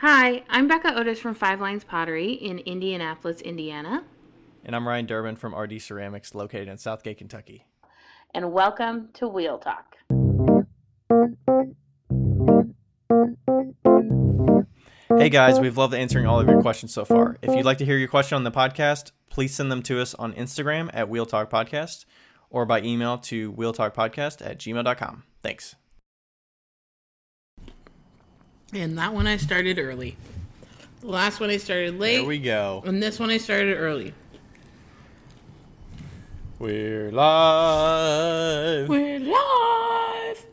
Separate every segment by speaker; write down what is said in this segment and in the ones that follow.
Speaker 1: Hi, I'm Becca Otis from Five Lines Pottery in Indianapolis, Indiana.
Speaker 2: And I'm Ryan Durbin from RD Ceramics, located in Southgate, Kentucky.
Speaker 1: And welcome to Wheel Talk.
Speaker 2: Hey guys, we've loved answering all of your questions so far. If you'd like to hear your question on the podcast, please send them to us on Instagram at Wheel Talk Podcast or by email to wheeltalkpodcast@gmail.com. Thanks.
Speaker 3: And that one I started early. The last one I started late.
Speaker 2: There we go.
Speaker 3: And this one I started early.
Speaker 2: We're live.
Speaker 3: We're live.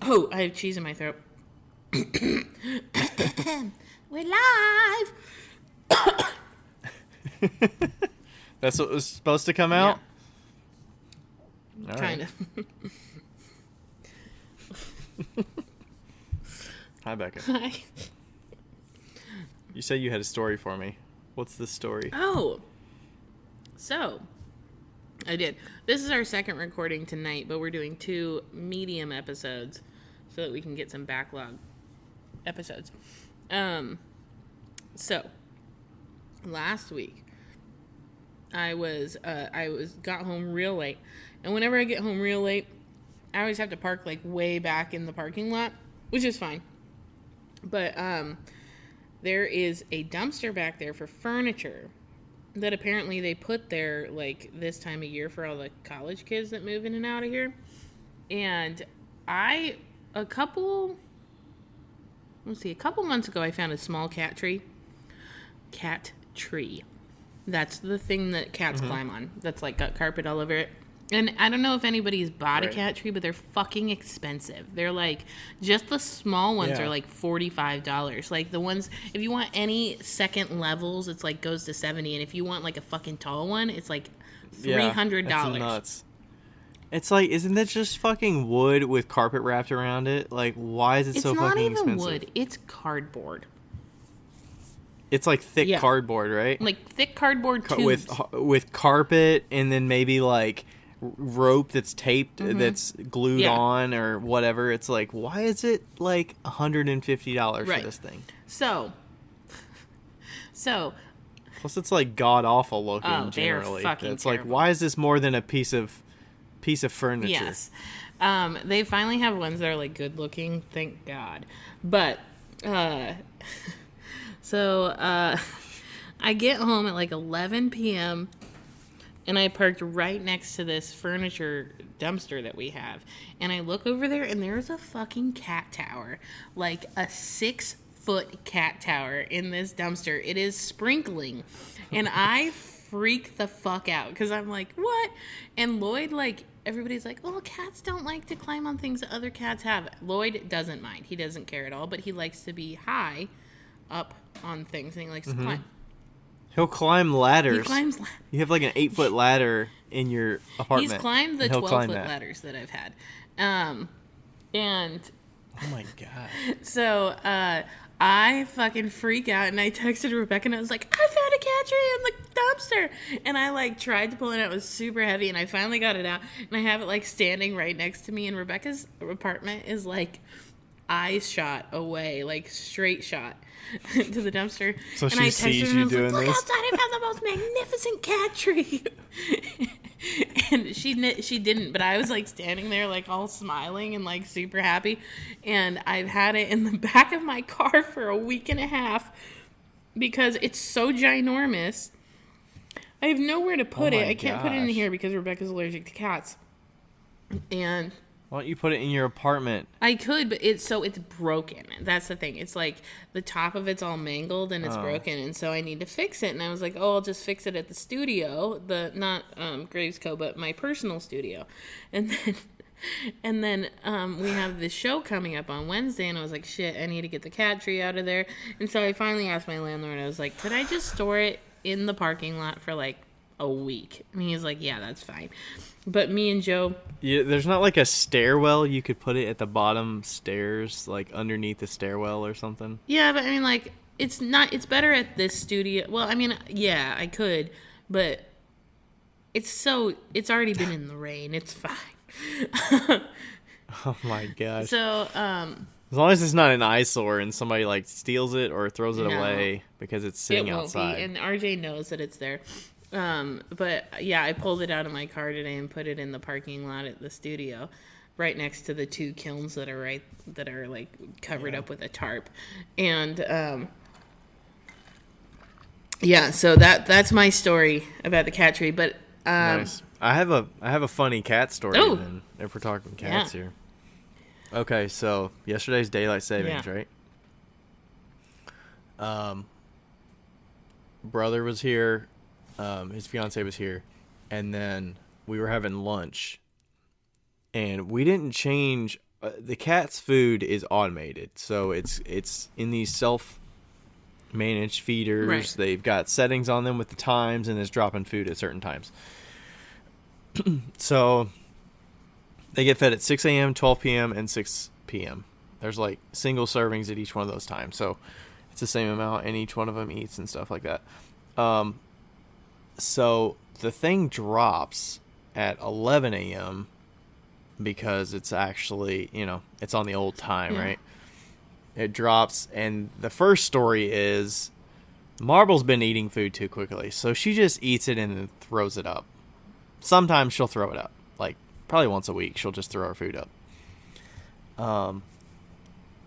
Speaker 3: Oh, I have cheese in my throat. We're live.
Speaker 2: That's what was supposed to come out?
Speaker 3: Yeah. Kind of.
Speaker 2: Hi, Becca.
Speaker 3: Hi.
Speaker 2: You said you had a story for me. What's the story?
Speaker 3: Oh. So, I did. This is our second recording tonight, but we're doing 2 medium episodes so that we can get some backlog episodes. So, last week, I got home real late, and whenever I get home real late, I always have to park like way back in the parking lot, which is fine. But there is a dumpster back there for furniture that apparently they put there like this time of year for all the college kids that move in and out of here. And a couple months ago, I found a small cat tree. Cat tree. That's the thing that cats climb on. That's like got carpet all over it. And I don't know if anybody's bought a cat tree, but they're fucking expensive. They're like, just the small ones are like $45. Like the ones, if you want any second levels, it's like goes to $70. And if you want like a fucking tall one, it's like $300.
Speaker 2: That's nuts. It's like, isn't that just fucking wood with carpet wrapped around it? Like, why is it so fucking expensive?
Speaker 3: It's not even wood. It's cardboard.
Speaker 2: It's like thick cardboard, right?
Speaker 3: Like thick cardboard tubes.
Speaker 2: With carpet and then maybe like rope that's taped, that's glued on or whatever. It's like, why is it like $150 for this thing?
Speaker 3: So
Speaker 2: plus it's like god awful looking generally. It's like, why is this more than a piece of furniture?
Speaker 3: Yes. They finally have ones that are like good looking, thank God. But so I get home at like 11 p.m. and I parked right next to this furniture dumpster that we have. And I look over there and there's a fucking cat tower. Like a 6-foot cat tower in this dumpster. It is sprinkling. And I freak the fuck out because I'm like, what? And Lloyd, like, everybody's like, oh, cats don't like to climb on things that other cats have. Lloyd doesn't mind. He doesn't care at all, but he likes to be high up on things and he likes to climb.
Speaker 2: He'll climb ladders.
Speaker 3: He climbs
Speaker 2: You have like an 8-foot ladder in your apartment.
Speaker 3: He's climbed the 12-foot ladders that I've had. And
Speaker 2: oh my God.
Speaker 3: So I fucking freak out and I texted Rebecca and I was like, I found a cat tree in the dumpster. And I like tried to pull it out. It was super heavy and I finally got it out and I have it like standing right next to me, and Rebecca's apartment is like eye shot away, like straight shot to the dumpster.
Speaker 2: So
Speaker 3: and
Speaker 2: she sees you doing
Speaker 3: like,
Speaker 2: this?
Speaker 3: Look outside, I found the most magnificent cat tree. And she didn't, but I was like standing there like all smiling and like super happy. And I've had it in the back of my car for a week and a half because it's so ginormous. I have nowhere to put it. I can't put it in here because Rebecca's allergic to cats. And
Speaker 2: why don't you put it in your apartment?
Speaker 3: I could, but it's broken. That's the thing. It's like the top of it's all mangled and it's broken, and so I need to fix it. And I was like, oh, I'll just fix it at the studio, not Graves Co, but my personal studio. And then we have this show coming up on Wednesday, and I was like, shit, I need to get the cat tree out of there. And so I finally asked my landlord. I was like, could I just store it in the parking lot for like a week? And he's like, yeah, that's fine. But me and Joe...
Speaker 2: Yeah, there's not like a stairwell you could put it at the bottom stairs, like underneath the stairwell or something?
Speaker 3: Yeah, but I mean, like, it's better at this studio. Well, I mean, yeah, I could, but it's already been in the rain. It's fine.
Speaker 2: Oh my gosh.
Speaker 3: So,
Speaker 2: As long as it's not an eyesore and somebody like steals it or throws it
Speaker 3: No.
Speaker 2: away because it's sitting
Speaker 3: It won't
Speaker 2: outside.
Speaker 3: be, and RJ knows that it's there. But yeah, I pulled it out of my car today and put it in the parking lot at the studio, right next to the 2 kilns that are like covered up with a tarp, and yeah. So that's my story about the cat tree. But
Speaker 2: Nice. I have a funny cat story.
Speaker 3: Oh.
Speaker 2: Then, if we're talking cats
Speaker 3: Yeah.
Speaker 2: here. Okay, so yesterday's daylight savings,
Speaker 3: Yeah.
Speaker 2: right? Brother was here, his fiance was here, and then we were having lunch, and we didn't change. The cat's food is automated, so it's in these self-managed feeders.
Speaker 3: Right.
Speaker 2: They've got settings on them with the times, and it's dropping food at certain times. So they get fed at 6 a.m., 12 p.m., and 6 p.m. There's like single servings at each one of those times. So it's the same amount, and each one of them eats and stuff like that. So the thing drops at 11 a.m. because it's actually, it's on the old time,
Speaker 3: Yeah.
Speaker 2: right? It drops, and the first story is Marble's been eating food too quickly. So she just eats it and then throws it up. Sometimes she'll throw it up. Like, probably once a week, she'll just throw her food up.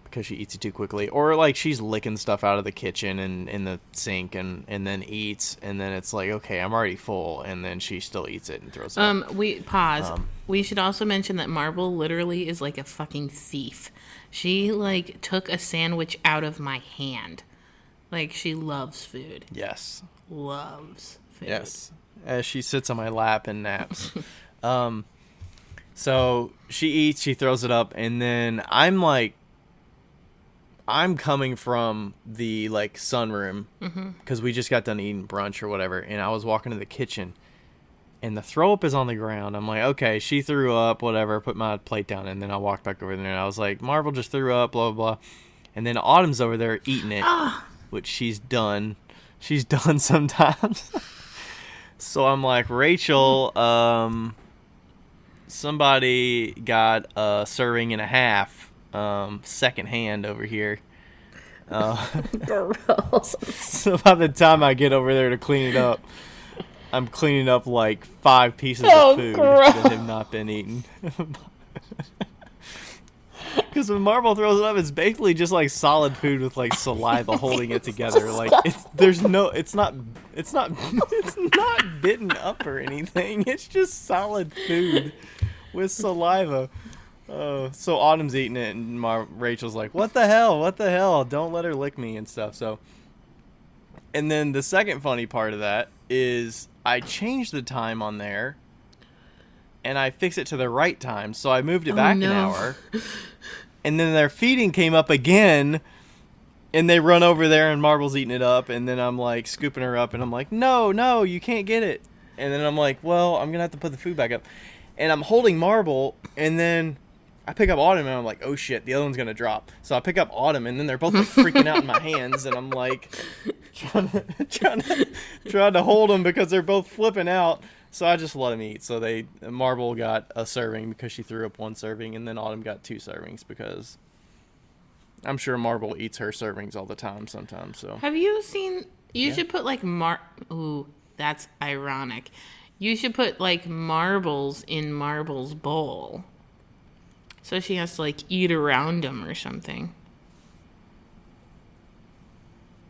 Speaker 2: Because she eats it too quickly. Or, like, she's licking stuff out of the kitchen and in the sink and then eats. And then it's like, okay, I'm already full. And then she still eats it and throws it up.
Speaker 3: We pause. We should also mention that Marble literally is like a fucking thief. She like took a sandwich out of my hand. Like, she loves food.
Speaker 2: Yes.
Speaker 3: Loves food.
Speaker 2: Yes. As she sits on my lap and naps. So she eats, she throws it up, and then I'm coming from the like sunroom because we just got done eating brunch or whatever, and I was walking to the kitchen, and the throw up is on the ground. I'm like, okay, she threw up, whatever. Put my plate down, and then I walked back over there, and I was like, Marvel just threw up, blah blah blah, and then Autumn's over there eating it, which she's done. She's done sometimes. So I'm like, Rachel, somebody got a serving and a half, second hand over here.
Speaker 3: Gross.
Speaker 2: So by the time I get over there to clean it up, I'm cleaning up like 5 pieces
Speaker 3: Oh,
Speaker 2: of food
Speaker 3: gross.
Speaker 2: that have not been eaten. Because when Marble throws it up, it's basically just like solid food with like saliva holding it together. Like it's not bitten up or anything. It's just solid food with saliva. So Autumn's eating it, and Rachel's like, "What the hell? What the hell? Don't let her lick me and stuff." So, and then the second funny part of that is I changed the time on there, and I fixed it to the right time, so I moved it back an hour. And then their feeding came up again, and they run over there, and Marble's eating it up, and then I'm like scooping her up, and I'm like, no, you can't get it. And then I'm like, well, I'm gonna have to put the food back up, and I'm holding Marble, and then I pick up Autumn, and I'm like, oh shit, the other one's gonna drop. So I pick up Autumn, and then they're both like freaking out in my hands, and I'm like trying to hold them because they're both flipping out. So I just let them eat. So Marble got a serving because she threw up 1 serving, and then Autumn got 2 servings because I'm sure Marble eats her servings all the time sometimes. So
Speaker 3: Have you seen? You should put like Ooh, that's ironic. You should put like marbles in Marble's bowl, so she has to like eat around them or something.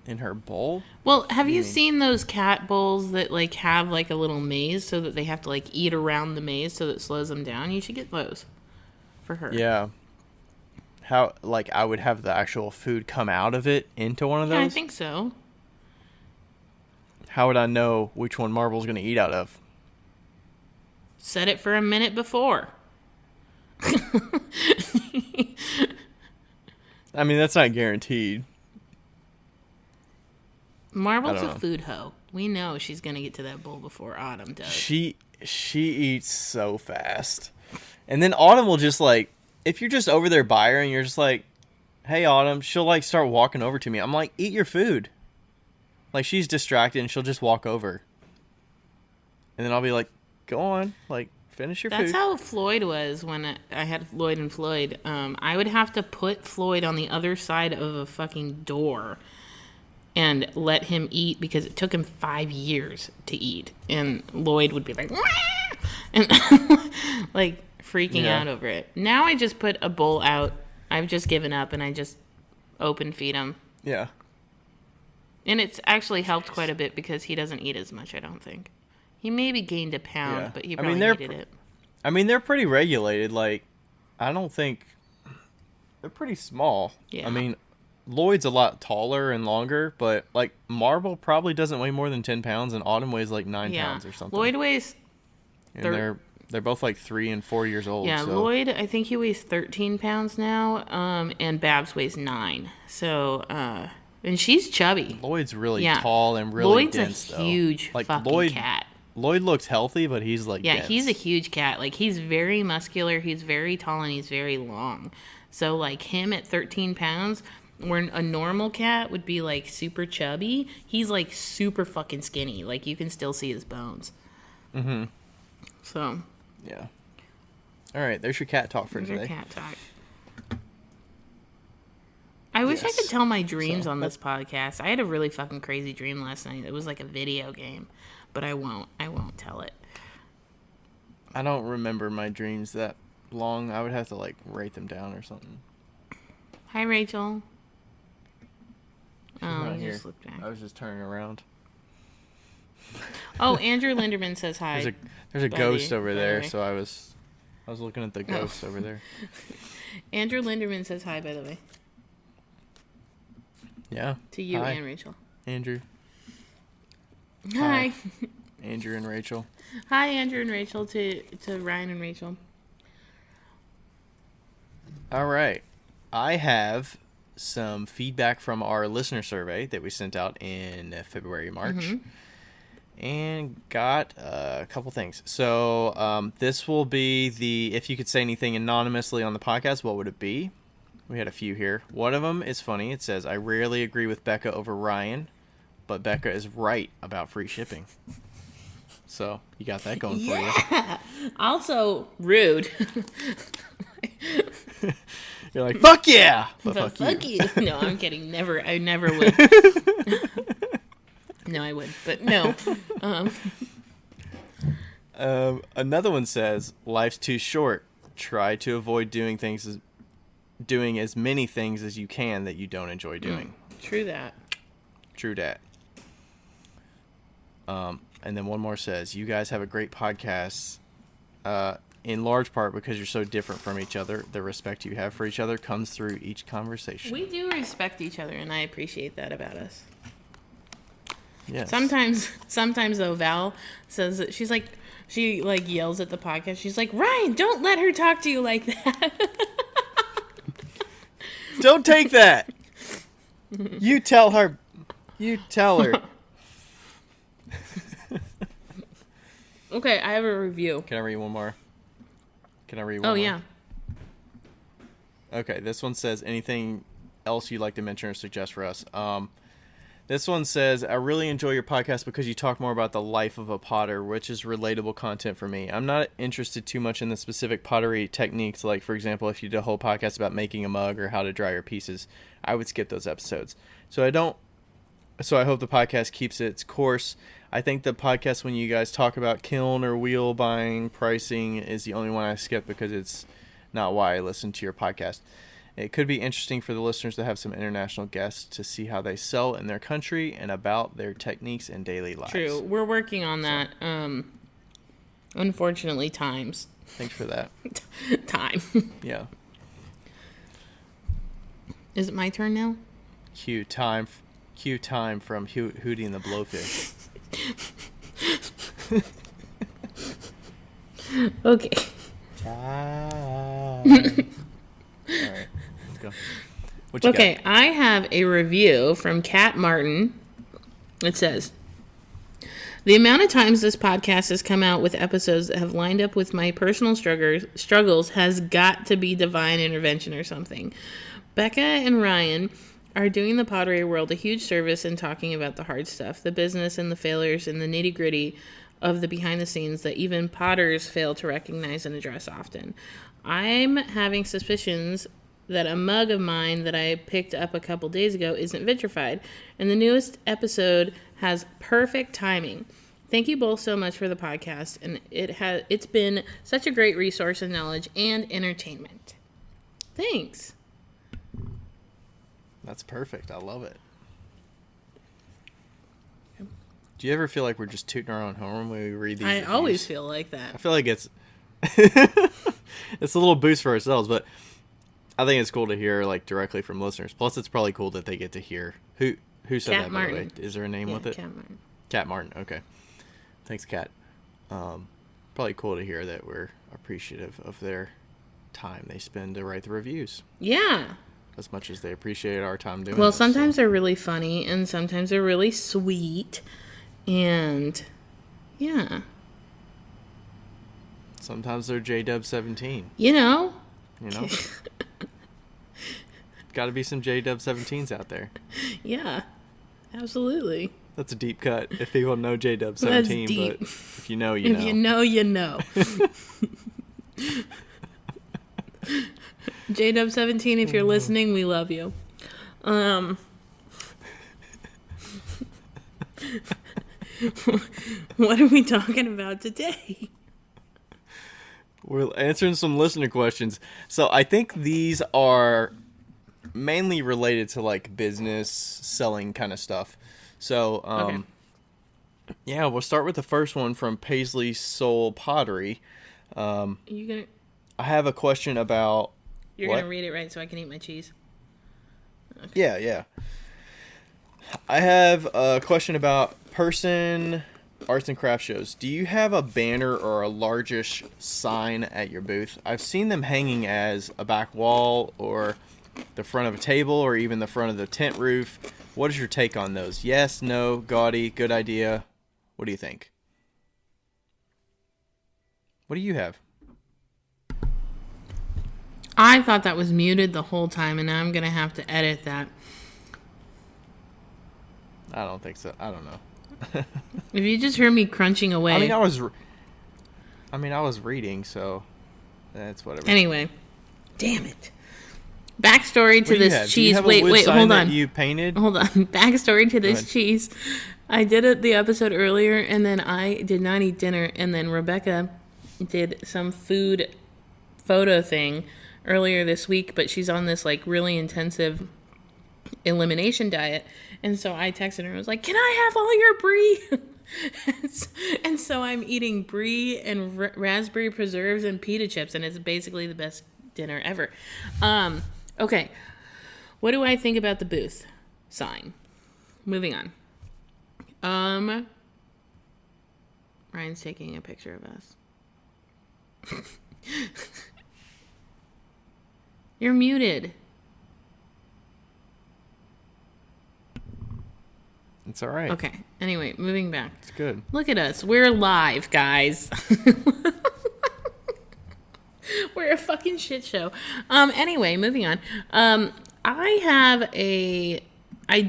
Speaker 2: in her bowl,
Speaker 3: Well, have you seen those cat bowls that like have like a little maze so that they have to like eat around the maze so that it slows them down? You should get those for her.
Speaker 2: yeah. How like I would have the actual food come out of it into one of those?
Speaker 3: Yeah, I think so.
Speaker 2: How would I know which one Marble's gonna eat out of?
Speaker 3: Set it for a minute before.
Speaker 2: I mean, that's not guaranteed.
Speaker 3: Marble's
Speaker 2: I don't
Speaker 3: a
Speaker 2: know.
Speaker 3: food hoe. We know she's gonna get to that bowl before Autumn does.
Speaker 2: She eats so fast. And then Autumn will just like, if you're just over there by her and you're just like, hey Autumn, she'll like start walking over to me. I'm like, eat your food. Like she's distracted and she'll just walk over. And then I'll be like, go on, like Finish your
Speaker 3: That's
Speaker 2: food.
Speaker 3: how Floyd was when I had Lloyd and Floyd. I would have to put Floyd on the other side of a fucking door and let him eat because it took him 5 years to eat. And Lloyd would be like, "Wah!" And like freaking out over it. Now I just put a bowl out. I've just given up and I just open feed him.
Speaker 2: Yeah.
Speaker 3: And it's actually helped quite a bit because he doesn't eat as much, I don't think. He maybe gained a pound, but he probably needed it.
Speaker 2: I mean, they're pretty regulated. Like, I don't think... They're pretty small.
Speaker 3: Yeah.
Speaker 2: I mean, Lloyd's a lot taller and longer, but, like, Marble probably doesn't weigh more than 10 pounds, and Autumn weighs, like, 9 pounds or something.
Speaker 3: Lloyd weighs...
Speaker 2: And they're both, like, 3 and 4 years old.
Speaker 3: Yeah,
Speaker 2: so.
Speaker 3: Lloyd, I think he weighs 13 pounds now, and Babs weighs 9. So, and she's chubby.
Speaker 2: Lloyd's really tall and really dense,
Speaker 3: Lloyd's a huge fucking cat.
Speaker 2: Lloyd looks healthy, but he's, like, dense.
Speaker 3: He's a huge cat. Like, he's very muscular, he's very tall, and he's very long. So, like, him at 13 pounds, where a normal cat would be, like, super chubby, he's, like, super fucking skinny. Like, you can still see his bones.
Speaker 2: Mm-hmm.
Speaker 3: So...
Speaker 2: Yeah. All right, there's your cat talk for today.
Speaker 3: Cat talk. I wish I could tell my dreams on this podcast. I had a really fucking crazy dream last night. It was like a video game, but I won't tell it.
Speaker 2: I don't remember my dreams that long. I would have to like write them down or something.
Speaker 3: Hi, Rachel.
Speaker 2: She's not here.
Speaker 3: Just look back.
Speaker 2: I was just turning around.
Speaker 3: Oh, Andrew Linderman says hi.
Speaker 2: There's a ghost over there, so I was looking at the ghost over there.
Speaker 3: Andrew Linderman says hi, by the way.
Speaker 2: Yeah.
Speaker 3: To you and Rachel.
Speaker 2: Andrew.
Speaker 3: Hi.
Speaker 2: Andrew and Rachel.
Speaker 3: Hi, Andrew and Rachel. To Ryan and Rachel.
Speaker 2: All right. I have some feedback from our listener survey that we sent out in February, March. Mm-hmm. And got a couple things. So this will be the, if you could say anything anonymously on the podcast, what would it be? We had a few here. One of them is funny. It says, I rarely agree with Becca over Ryan, but Becca is right about free shipping. So you got that going for you.
Speaker 3: Also, rude.
Speaker 2: You're like, fuck yeah! But fuck you.
Speaker 3: No, I'm kidding. Never. I never would. No, I would, but no.
Speaker 2: Another one says, life's too short. Try to avoid doing as many things as you can that you don't enjoy doing.
Speaker 3: True that.
Speaker 2: True that. And then one more says, you guys have a great podcast, in large part because you're so different from each other. The respect you have for each other comes through each conversation.
Speaker 3: We do respect each other, and I appreciate that about us.
Speaker 2: Yes.
Speaker 3: Sometimes though, Val says that she yells at the podcast. She's like, Ryan, don't let her talk to you like that.
Speaker 2: Don't take that. You tell her. You tell her.
Speaker 3: Okay, I have a review.
Speaker 2: Can I read one more?
Speaker 3: Oh, yeah.
Speaker 2: Okay, this one says, anything else you'd like to mention or suggest for us? This one says, I really enjoy your podcast because you talk more about the life of a potter, which is relatable content for me. I'm not interested too much in the specific pottery techniques, like, for example, if you did a whole podcast about making a mug or how to dry your pieces, I would skip those episodes. So I hope the podcast keeps its course. I think the podcast when you guys talk about kiln or wheel buying, pricing, is the only one I skip because it's not why I listen to your podcast. It could be interesting for the listeners to have some international guests to see how they sell in their country and about their techniques and daily lives.
Speaker 3: True. We're working on that. Unfortunately, times.
Speaker 2: Thanks for that.
Speaker 3: Time.
Speaker 2: Yeah.
Speaker 3: Is it my turn now?
Speaker 2: Cue time from Hootie and the Blowfish.
Speaker 3: Okay.
Speaker 2: All right, let's go. What you got?
Speaker 3: I have a review from Kat Martin. It says, the amount of times this podcast has come out with episodes that have lined up with my personal struggles has got to be divine intervention or something. Becca and Ryan are doing the pottery world a huge service in talking about the hard stuff, the business and the failures and the nitty-gritty of the behind the scenes that even potters fail to recognize and address often. I'm having suspicions that a mug of mine that I picked up a couple days ago isn't vitrified, and the newest episode has perfect timing. Thank you both so much for the podcast, and it's been such a great resource of knowledge and entertainment. Thanks.
Speaker 2: That's perfect. I love it. Do you ever feel like we're just tooting our own horn when we read these reviews?
Speaker 3: Always feel like that.
Speaker 2: I feel like it's it's a little boost for ourselves, but I think it's cool to hear like directly from listeners. Plus, it's probably cool that they get to hear who said
Speaker 3: Cat
Speaker 2: that.
Speaker 3: Martin.
Speaker 2: By the way, is there a name with it?
Speaker 3: Cat Martin.
Speaker 2: Cat Martin. Okay, thanks, Cat. Probably cool to hear that we're appreciative of their time they spend to write the reviews.
Speaker 3: Yeah.
Speaker 2: As much as they appreciate our time doing.
Speaker 3: Well,
Speaker 2: this,
Speaker 3: sometimes they're really funny, and sometimes they're really sweet, and yeah.
Speaker 2: Sometimes they're JW17.
Speaker 3: You know.
Speaker 2: Got to be some JW17s out there.
Speaker 3: Yeah, absolutely.
Speaker 2: That's a deep cut. If people know JW17,
Speaker 3: That's deep.
Speaker 2: But if you know, you know.
Speaker 3: If you know, you know. JW17, if you're listening, we love you. What are we talking about today?
Speaker 2: We're answering some listener questions. So I think these are mainly related to like business selling kind of stuff. So,
Speaker 3: Okay.
Speaker 2: Yeah, we'll start with the first one from Paisley Soul Pottery.
Speaker 3: Are you gonna?
Speaker 2: I have a question about.
Speaker 3: You're
Speaker 2: what?
Speaker 3: gonna read it right so I can eat my cheese. Okay.
Speaker 2: Yeah. I have a question about Person Arts and Craft Shows. Do you have a banner or a largish sign at your booth? I've seen them hanging as a back wall or the front of a table or even the front of the tent roof. What is your take on those? Yes, no, gaudy, good idea. What do you think? What do you have?
Speaker 3: I thought that was muted the whole time, and now I'm gonna have to edit that.
Speaker 2: I don't think so. I don't know.
Speaker 3: If you just heard me crunching away.
Speaker 2: I mean, I was reading, so that's whatever.
Speaker 3: Anyway, damn it. Backstory to this cheese.
Speaker 2: Do you have
Speaker 3: Wait,
Speaker 2: a wood sign
Speaker 3: hold
Speaker 2: that
Speaker 3: on.
Speaker 2: you painted?
Speaker 3: Hold on. Backstory to this cheese. I did the episode earlier, and then I did not eat dinner, and then Rebecca did some food photo thing earlier this week, but she's on this like really intensive elimination diet, and so I texted her and was like, "Can I have all your brie?" And so I'm eating brie and raspberry preserves and pita chips, and it's basically the best dinner ever. Okay, what do I think about the booth sign? Moving on. Ryan's taking a picture of us. You're muted.
Speaker 2: It's all right.
Speaker 3: Okay. Anyway, moving back.
Speaker 2: It's good.
Speaker 3: Look at us. We're live, guys. We're a fucking shit show. Anyway, moving on. I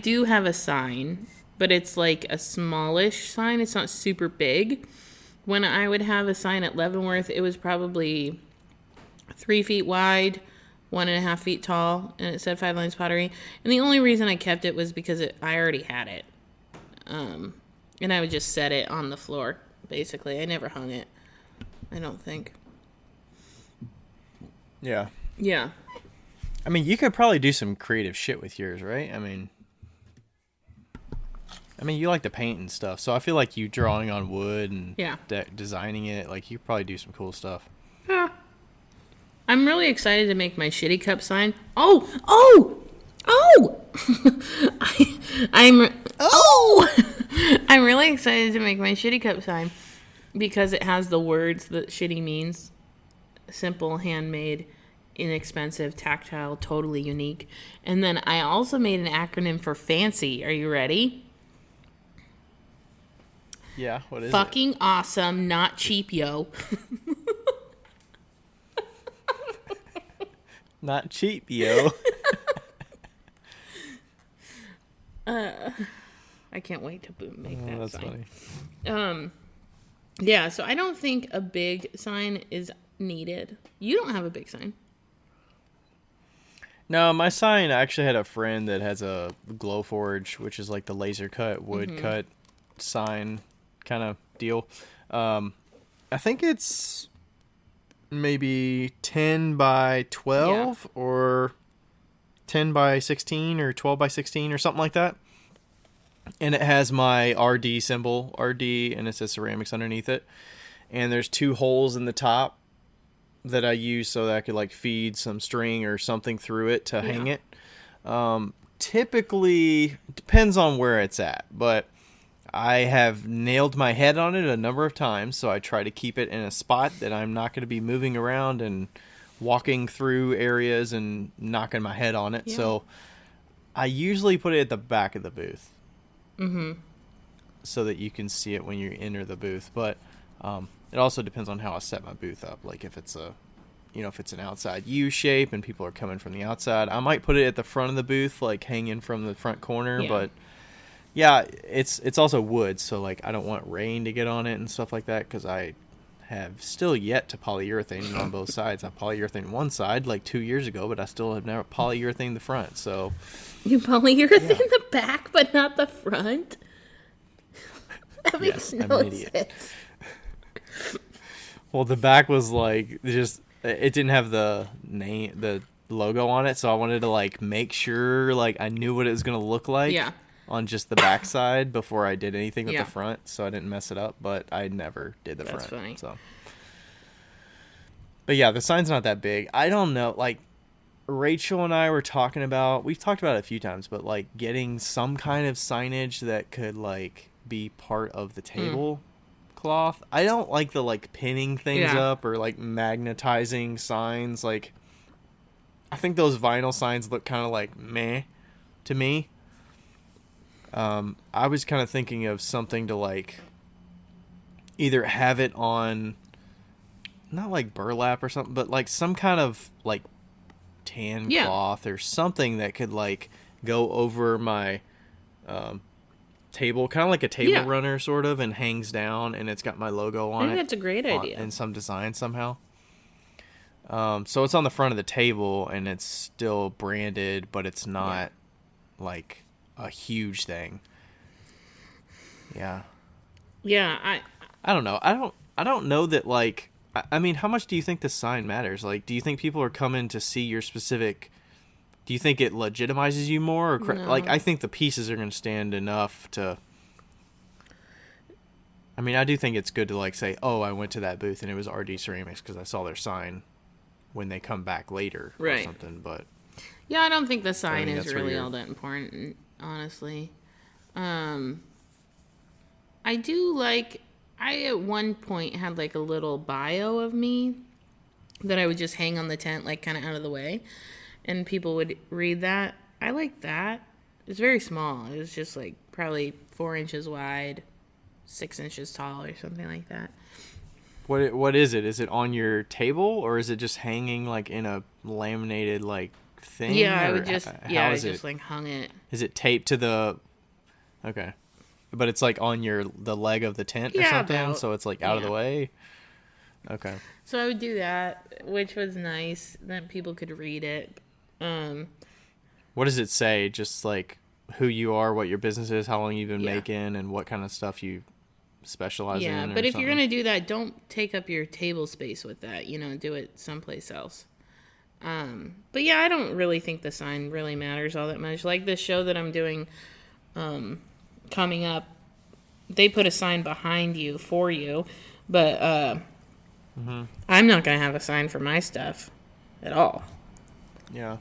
Speaker 3: do have a sign, but it's like a smallish sign. It's not super big. When I would have a sign at Leavenworth, it was probably 3 feet wide, 1.5 feet tall, and it said Five Lines Pottery. And the only reason I kept it was because I already had it. And I would just set it on the floor, basically. I never hung it, I don't think.
Speaker 2: Yeah.
Speaker 3: Yeah.
Speaker 2: I mean, you could probably do some creative shit with yours, right? I mean, you like to paint and stuff, so I feel like you drawing on wood and designing it, like you could probably do some cool stuff.
Speaker 3: Yeah. I'm really excited to make my shitty cup sign. I'm really excited to make my shitty cup sign because it has the words that shitty means. Simple, handmade, inexpensive, tactile, totally unique. And then I also made an acronym for fancy. Are you ready?
Speaker 2: Yeah, what is
Speaker 3: Fucking awesome, not cheap, yo.
Speaker 2: Not cheap, yo.
Speaker 3: I can't wait to make that
Speaker 2: That's
Speaker 3: sign.
Speaker 2: funny.
Speaker 3: Yeah, so I don't think a big sign is needed. You don't have a big sign.
Speaker 2: No, my sign, I actually had a friend that has a Glowforge, which is like the laser cut, wood cut sign kind of deal. I think it's maybe 10 by 12 or 10 by 16 or 12 by 16 or something like that. And it has my RD symbol, RD, and it says ceramics underneath it. And there's 2 holes in the top that I use so that I could like feed some string or something through it to hang it. Typically, depends on where it's at, but I have nailed my head on it a number of times, so I try to keep it in a spot that I'm not going to be moving around and walking through areas and knocking my head on it.
Speaker 3: Yeah.
Speaker 2: So I usually put it at the back of the booth. So that you can see it when you enter the booth. But it also depends on how I set my booth up. Like if it's if it's an outside U shape and people are coming from the outside, I might put it at the front of the booth, like hanging from the front corner.
Speaker 3: Yeah.
Speaker 2: But yeah, it's also wood, so like I don't want rain to get on it and stuff like that, because I have still yet to polyurethane on both sides. I polyurethane one side like 2 years ago, but I still have never polyurethane the front. So
Speaker 3: You polyurethane the back, but not the front? That makes
Speaker 2: I'm
Speaker 3: no
Speaker 2: an idiot.
Speaker 3: sense.
Speaker 2: Well, the back was like just it didn't have the logo on it, so I wanted to like make sure like I knew what it was gonna look like on just the back side before I did anything with the front, so I didn't mess it up. But I never did the front.
Speaker 3: Funny.
Speaker 2: So, but yeah, the sign's not that big. I don't know, like Rachel and I were talking about. We've talked about it a few times, but like getting some kind of signage that could like be part of the table. Cloth. I don't like the like pinning things up or like magnetizing signs. Like I think those vinyl signs look kind of like meh to me. I was kind of thinking of something to like either have it on not like burlap or something, but like some kind of like tan cloth or something that could like go over my table, kind of like a table runner sort of, and hangs down, and it's got my logo on it.
Speaker 3: I think that's a great idea.
Speaker 2: In some design somehow. So it's on the front of the table, and it's still branded, but it's not like a huge thing. Yeah.
Speaker 3: Yeah,
Speaker 2: I don't know. I don't know that like I mean, how much do you think the sign matters? Like, do you think people are coming to see your specific? Do you think it legitimizes you more? Or
Speaker 3: No.
Speaker 2: Like, I think the pieces are going to stand enough to... I mean, I do think it's good to, like, say, oh, I went to that booth and it was RD Ceramics because I saw their sign when they come back later or something, but...
Speaker 3: Yeah, I don't think the sign is
Speaker 2: that's
Speaker 3: really
Speaker 2: where
Speaker 3: all that important, honestly. I do like... I, at one point, had, like, a little bio of me that I would just hang on the tent, like, kind of out of the way. And people would read that. I like that. It's very small. It was just like probably 4 inches wide, 6 inches tall, or something like that.
Speaker 2: What is it? Is it on your table, or is it just hanging like in a laminated like thing?
Speaker 3: Yeah, I
Speaker 2: or
Speaker 3: would just
Speaker 2: how is
Speaker 3: just like hung it.
Speaker 2: Is it taped to the? Okay, but it's like on the leg of the tent or something, so it's like out of the way. Okay.
Speaker 3: So I would do that, which was nice. Then people could read it.
Speaker 2: What does it say? Just like who you are, what your business is, how long you've been making, and what kind of stuff you specialize in.
Speaker 3: Yeah, but if you're gonna do that, don't take up your table space with that. Do it someplace else. But yeah, I don't really think the sign really matters all that much. Like this show that I'm doing, coming up, they put a sign behind you for you, but I'm not gonna have a sign for my stuff at all.
Speaker 2: Yeah.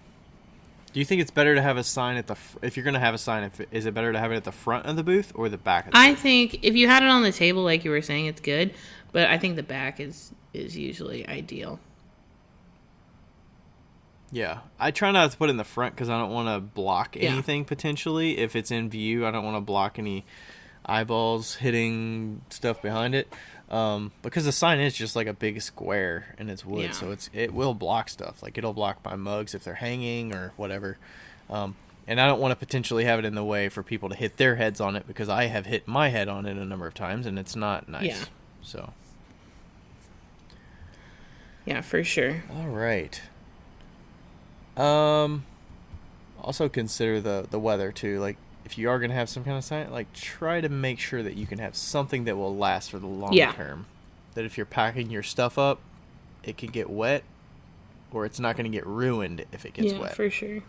Speaker 2: Do you think it's better to have a sign at if you're going to have a sign, is it better to have it at the front of the booth or the back of the booth?
Speaker 3: I think if you had it on the table, like you were saying, it's good, but I think the back is usually ideal.
Speaker 2: Yeah. I try not to put it in the front because I don't want to block anything potentially. If it's in view, I don't want to block any eyeballs hitting stuff behind it. Because the sign is just like a big square and it's wood, so it will block stuff. Like it'll block my mugs if they're hanging or whatever. And I don't want to potentially have it in the way for people to hit their heads on it because I have hit my head on it a number of times and it's not nice. So.
Speaker 3: Yeah, for sure.
Speaker 2: All right. Also consider the weather too. Like, if you are gonna have some kind of sign, like, try to make sure that you can have something that will last for the long term. That if you're packing your stuff up, it can get wet, or it's not gonna get ruined if it gets wet.
Speaker 3: Yeah, for sure.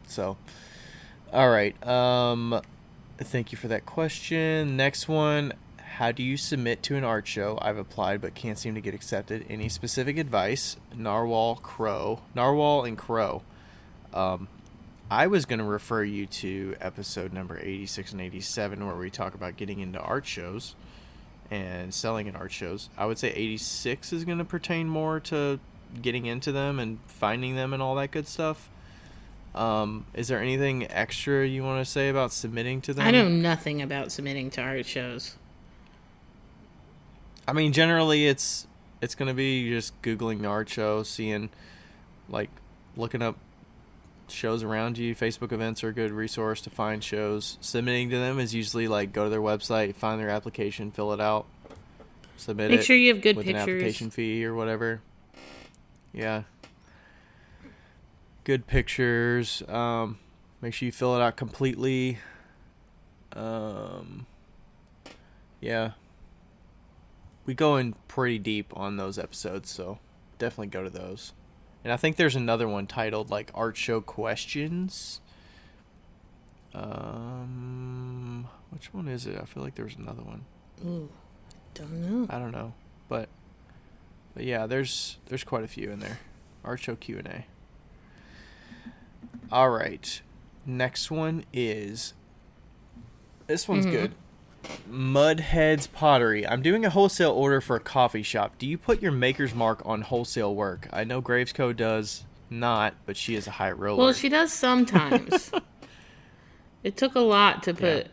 Speaker 2: So, all right. Thank you for that question. Next one. How do you submit to an art show? I've applied but can't seem to get accepted. Any specific advice? Narwhal and Crow. I was going to refer you to episode number 86 and 87 where we talk about getting into art shows and selling at art shows. I would say 86 is going to pertain more to getting into them and finding them and all that good stuff. Is there anything extra you want to say about submitting to them?
Speaker 3: I know nothing about submitting to art shows.
Speaker 2: I mean, generally, it's going to be just Googling the art show, seeing, like, looking up shows around you. Facebook events are a good resource to find shows. Submitting to them is usually, like, go to their website, find their application, fill it out, submit it.
Speaker 3: Make sure you have good
Speaker 2: with
Speaker 3: pictures.
Speaker 2: An application fee or whatever. Yeah. Good pictures. Make sure you fill it out completely. Yeah. We go in pretty deep on those episodes, so definitely go to those. And I think there's another one titled, like, Art Show Questions. Which one is it? I feel like there's another one.
Speaker 3: Ooh, don't know.
Speaker 2: I don't know. But yeah, there's quite a few in there. Art Show Q&A. All right. Next one is... This one's good. Mudhead's Pottery. I'm doing a wholesale order for a coffee shop. Do you put your maker's mark on wholesale work? I know Graves Co. does not, but she is a high roller.
Speaker 3: Well, she does sometimes. It took a lot to put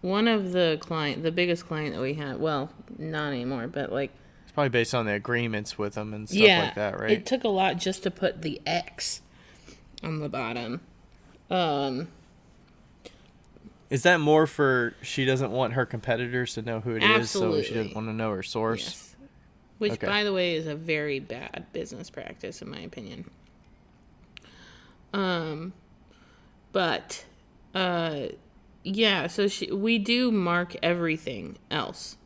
Speaker 3: one of the biggest client that we had. Well, not anymore, but like
Speaker 2: it's probably based on the agreements with them and stuff like that, right?
Speaker 3: It took a lot just to put the X on the bottom.
Speaker 2: Is that more for she doesn't want her competitors to know who it is, so she doesn't want to know her source?
Speaker 3: Yes. Which, by the way, is a very bad business practice, in my opinion. Yeah, so we do mark everything else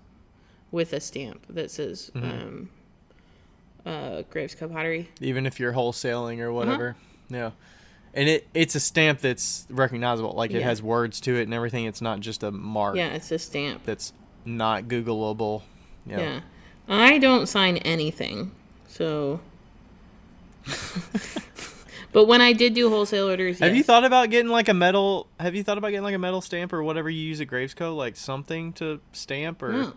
Speaker 3: with a stamp that says Graves Co. Pottery.
Speaker 2: Even if you're wholesaling or whatever. Yeah. And it's a stamp that's recognizable. Like, it has words to it and everything. It's not just a mark.
Speaker 3: Yeah, it's a stamp.
Speaker 2: That's not Googleable.
Speaker 3: Yeah. I don't sign anything, so... But when I did do wholesale orders,
Speaker 2: Have you thought about getting, like, a metal... Have you thought about getting, like, a metal stamp or whatever you use at Graves Co.? Like, something to stamp? Or
Speaker 3: No.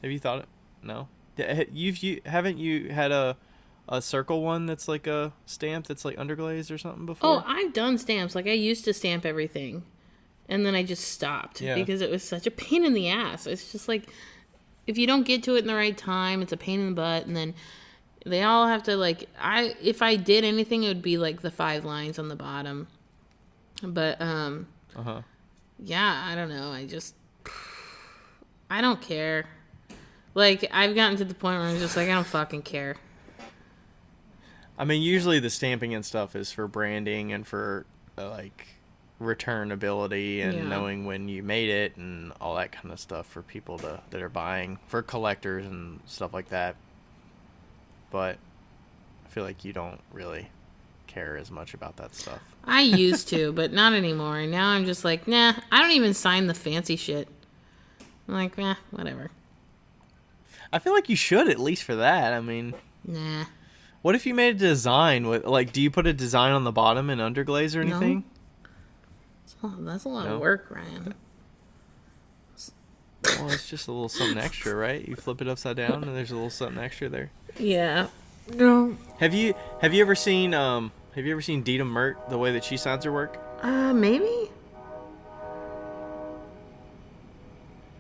Speaker 2: Have you thought it? No? Haven't you had a circle one that's like a stamp that's like underglazed or something before?
Speaker 3: Oh, I've done stamps. Like, I used to stamp everything, and then I just stopped because it was such a pain in the ass. It's just like, if you don't get to it in the right time, it's a pain in the butt, and then they all have to, like, if I did anything, it would be like the 5 lines on the bottom. But yeah, I don't know. I don't care. Like, I've gotten to the point where I'm just like, I don't fucking care.
Speaker 2: I mean, usually the stamping and stuff is for branding and for, like, returnability and knowing when you made it and all that kind of stuff for people that are buying, for collectors and stuff like that. But I feel like you don't really care as much about that stuff.
Speaker 3: I used to, but not anymore. And now I'm just like, nah, I don't even sign the fancy shit. I'm like, whatever.
Speaker 2: I feel like you should, at least for that. I mean...
Speaker 3: Nah.
Speaker 2: What if you made a design with, like, do you put a design on the bottom in underglaze or anything?
Speaker 3: No. That's a lot of work, Ryan.
Speaker 2: Well, it's just a little something extra, right? You flip it upside down and there's a little something extra there.
Speaker 3: Yeah. No.
Speaker 2: Have you ever seen Dita Mert, the way that she signs her work?
Speaker 3: Maybe.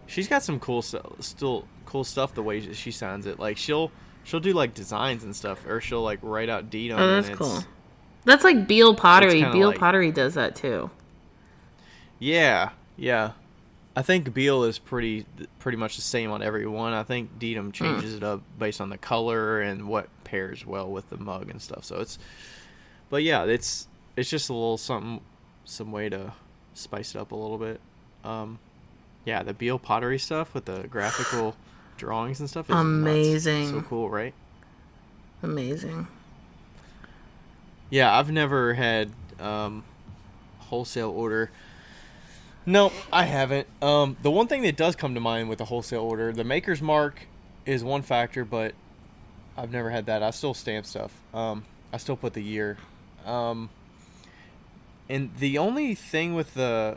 Speaker 2: She's got some cool stuff the way that she signs it. Like, she'll do, like, designs and stuff, or she'll, like, write out deed on it.
Speaker 3: Oh, that's cool. That's like Beal Pottery. Beal
Speaker 2: like,
Speaker 3: Pottery does that too.
Speaker 2: Yeah. I think Beal is pretty much the same on every one. I think Dedham changes it up based on the color and what pairs well with the mug and stuff. So but yeah, it's just a little some way to spice it up a little bit. Yeah, the Beal pottery stuff with the graphical drawings and stuff is
Speaker 3: amazing.
Speaker 2: Nuts. So cool, right?
Speaker 3: Amazing.
Speaker 2: Yeah, I've never had wholesale order. No, I haven't. The one thing that does come to mind with a wholesale order, the maker's mark is one factor, but I've never had that. I still stamp stuff. I still put the year. And the only thing with the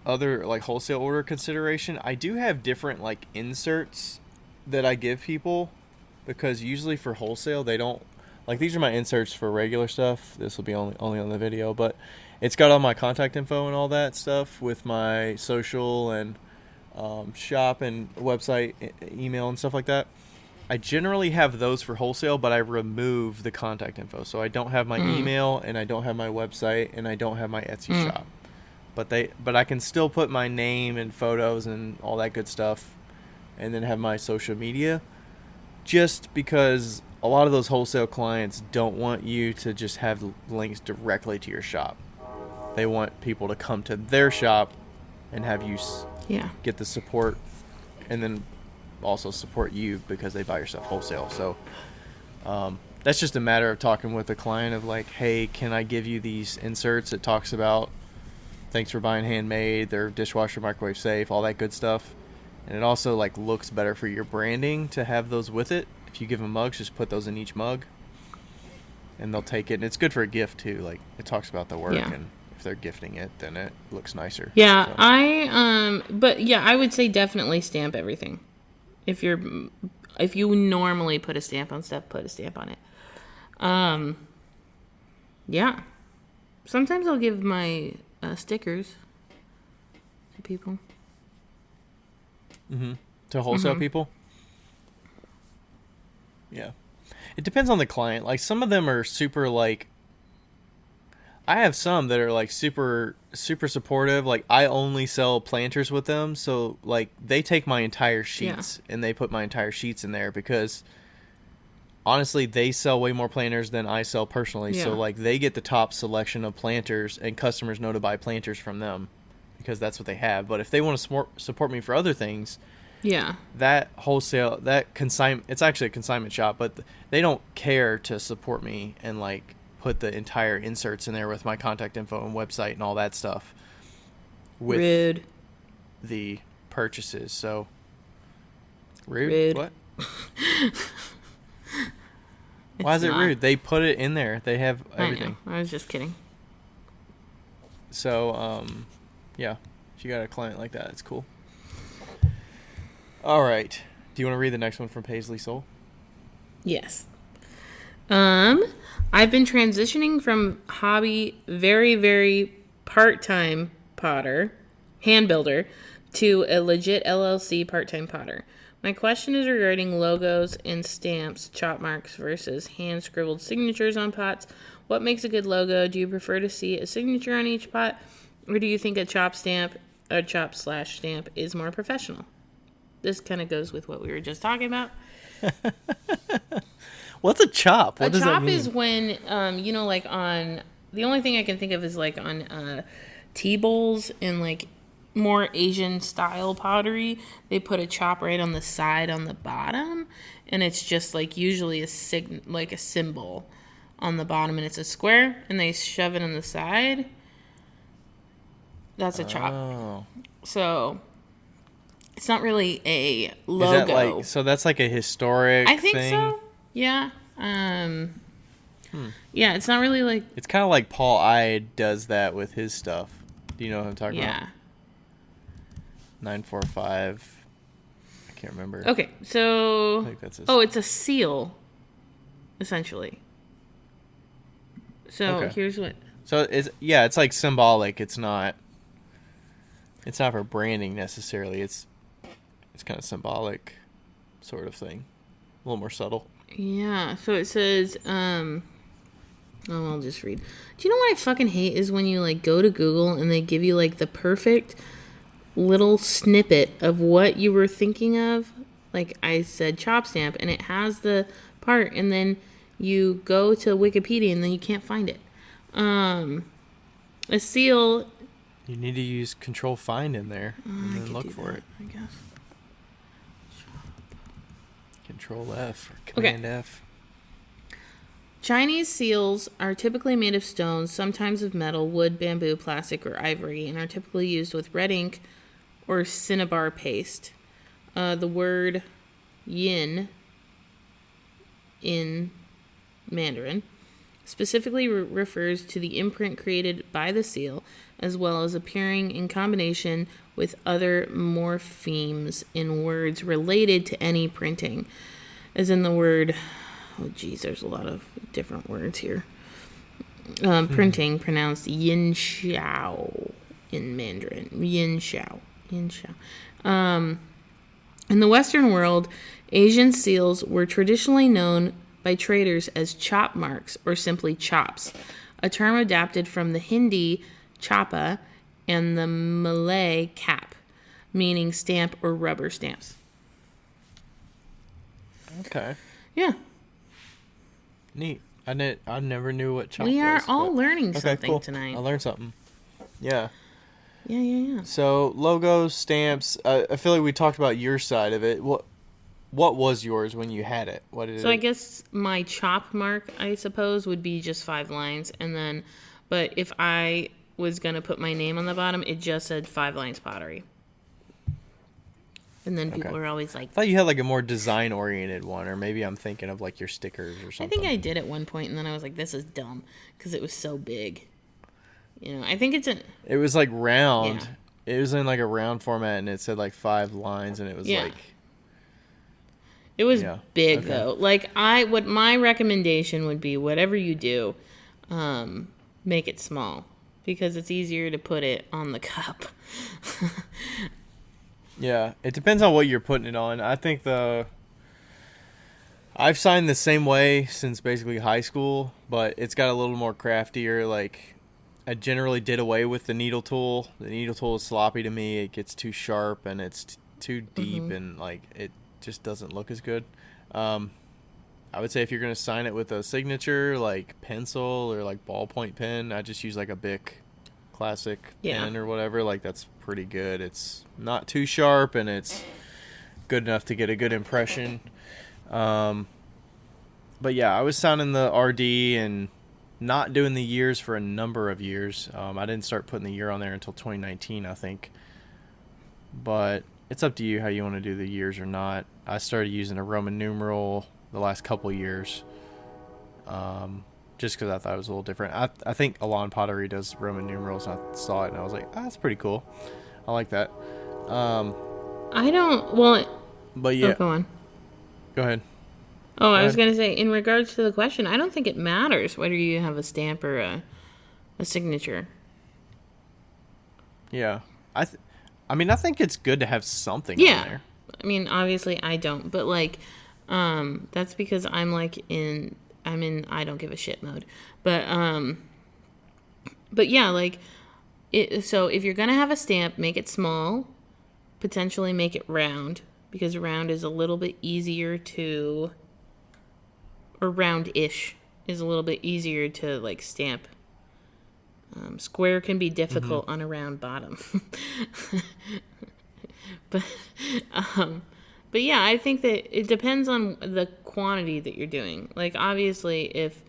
Speaker 2: other like wholesale order consideration, I do have different like inserts that I give people, because usually for wholesale they don't like, these are my inserts for regular stuff. This will be only on the video, but it's got all my contact info and all that stuff with my social and shop and website, email and stuff like that. I generally have those for wholesale, but I remove the contact info. So I don't have my email, and I don't have my website, and I don't have my Etsy shop. But I can still put my name and photos and all that good stuff, and then have my social media, just because a lot of those wholesale clients don't want you to just have links directly to your shop. They want people to come to their shop and have you get the support, and then also support you because they buy your stuff wholesale. So that's just a matter of talking with the client of like, hey, can I give you these inserts? It talks about thanks for buying handmade, they're dishwasher, microwave safe, all that good stuff. And it also like looks better for your branding to have those with it. If you give them mugs, just put those in each mug and they'll take it. And it's good for a gift too. Like, it talks about the work, and if they're gifting it, then it looks nicer.
Speaker 3: Yeah,
Speaker 2: so.
Speaker 3: But yeah, I would say definitely stamp everything. If you normally put a stamp on stuff, put a stamp on it. Yeah. Sometimes I'll give my stickers to people.
Speaker 2: Mm-hmm. To wholesale people? Yeah. It depends on the client. Like, some of them are super, like... I have some that are, like, super, super supportive. Like, I only sell planters with them. So, like, they take my entire sheets and they put my entire sheets in there because, honestly, they sell way more planters than I sell personally. Yeah. So, like, they get the top selection of planters, and customers know to buy planters from them because that's what they have. But if they want to support me for other things...
Speaker 3: Yeah.
Speaker 2: That wholesale, that consignment, it's actually a consignment shop, but they don't care to support me and like put the entire inserts in there with my contact info and website and all that stuff with
Speaker 3: rude.
Speaker 2: The purchases. So rude. What? Why is it rude? They put it in there. They have everything.
Speaker 3: I know. I was just kidding.
Speaker 2: So, yeah, if you got a client like that, it's cool. All right. Do you want to read the next one from Paisley Soul?
Speaker 3: Yes. I've been transitioning from hobby, very, very part-time potter, hand builder, to a legit LLC part-time potter. My question is regarding logos and stamps, chop marks versus hand-scribbled signatures on pots. What makes a good logo? Do you prefer to see a signature on each pot, or do you think a chop stamp, or chop/stamp is more professional? This kind of goes with what we were just talking about.
Speaker 2: What's a chop? What
Speaker 3: does that mean? A chop is when, like on... The only thing I can think of is like on tea bowls and like more Asian style pottery. They put a chop right on the side on the bottom. And it's just like usually a symbol on the bottom. And it's a square. And they shove it on the side. That's a chop.
Speaker 2: Oh.
Speaker 3: So... It's not really a logo. Is that
Speaker 2: like, so that's like a historic thing? I think so.
Speaker 3: Yeah. Yeah, it's not really like...
Speaker 2: It's kind of like Paul Ide does that with his stuff. Do you know what I'm talking about?
Speaker 3: Yeah.
Speaker 2: 945. I can't remember.
Speaker 3: Okay, so...
Speaker 2: I think that's his.
Speaker 3: Oh, it's a seal, essentially. So, here's what...
Speaker 2: So, it's like symbolic. It's not for branding necessarily. It's kind of symbolic sort of thing. A little more subtle.
Speaker 3: Yeah. So it says, I'll just read. Do you know what I fucking hate is when you like go to Google and they give you like the perfect little snippet of what you were thinking of. Like I said, chop stamp, and it has the part, and then you go to Wikipedia, and then you can't find it. A seal.
Speaker 2: You need to use Control Find in there and
Speaker 3: I
Speaker 2: then
Speaker 3: could
Speaker 2: look
Speaker 3: do
Speaker 2: for
Speaker 3: that,
Speaker 2: it.
Speaker 3: I guess.
Speaker 2: Control F or Command F.
Speaker 3: Chinese seals are typically made of stones, sometimes of metal, wood, bamboo, plastic, or ivory, and are typically used with red ink or cinnabar paste. The word yin in Mandarin specifically refers to the imprint created by the seal, as well as appearing in combination with other morphemes in words related to any printing, as in the word, oh geez, there's a lot of different words here. Printing, pronounced yin xiao in Mandarin. Yin xiao. Yin xiao. In the Western world, Asian seals were traditionally known by traders as chop marks or simply chops, a term adapted from the Hindi chapa and the Malay cap, meaning stamp or rubber stamps.
Speaker 2: Okay.
Speaker 3: Yeah.
Speaker 2: Neat. I never knew what chop was.
Speaker 3: We are all
Speaker 2: but-
Speaker 3: learning
Speaker 2: Okay,
Speaker 3: something
Speaker 2: cool.
Speaker 3: tonight.
Speaker 2: I learned something. Yeah.
Speaker 3: Yeah.
Speaker 2: So logos, stamps. I feel like we talked about your side of it. What was yours when you had it? What did
Speaker 3: So
Speaker 2: it?
Speaker 3: I guess my chop mark, I suppose, would be just 5 lines, and then, but if I was gonna put my name on the bottom, it just said 5 lines pottery. And then people
Speaker 2: Okay.
Speaker 3: are always like,
Speaker 2: I thought you had like a more design oriented one, or maybe I'm thinking of like your stickers or
Speaker 3: I
Speaker 2: something.
Speaker 3: think I did at one point, and then I was like, this is dumb because it was so big. You know, I think it's
Speaker 2: It was like round.
Speaker 3: Yeah.
Speaker 2: It was in like a round format, and it said like 5 lines, and it was
Speaker 3: Yeah.
Speaker 2: like.
Speaker 3: It was
Speaker 2: Yeah,
Speaker 3: big
Speaker 2: okay.
Speaker 3: though. Like what my recommendation would be, whatever you do, make it small because it's easier to put it on the cup.
Speaker 2: Yeah, it depends on what you're putting it on. I think I've signed the same way since basically high school, but it's got a little more craftier. Like, I generally did away with the needle tool. The needle tool is sloppy to me. It gets too sharp and it's too deep, and like it just doesn't look as good. I would say if you're gonna sign it with a signature, like pencil or like ballpoint pen, I just use like a Bic classic pen or whatever. Like that's pretty good. It's not too sharp and it's good enough to get a good impression. But yeah, I was signing the RD and not doing the years for a number of years. I didn't start putting the year on there until 2019, I think. But it's up to you how you want to do the years or not. I started using a Roman numeral the last couple years, just because I thought it was a little different. I think Alon Pottery does Roman numerals, and I saw it, and I was like, that's pretty cool. I like that.
Speaker 3: I don't. Well,
Speaker 2: But yeah,
Speaker 3: go on.
Speaker 2: go ahead.
Speaker 3: Oh, I was gonna say, in regards to the question, I don't think it matters whether you have a stamp or a signature.
Speaker 2: Yeah, I mean, I think it's good to have something on
Speaker 3: Yeah.
Speaker 2: there.
Speaker 3: I mean, obviously I don't, but like, that's because I'm in I don't give a shit mode. But yeah, like, so if you're gonna have a stamp, make it small, potentially make it round, because round is a little bit easier to, or round-ish is a little bit easier to like stamp. Square can be difficult on a round bottom. but yeah, I think that it depends on the quantity that you're doing. Like, obviously, if,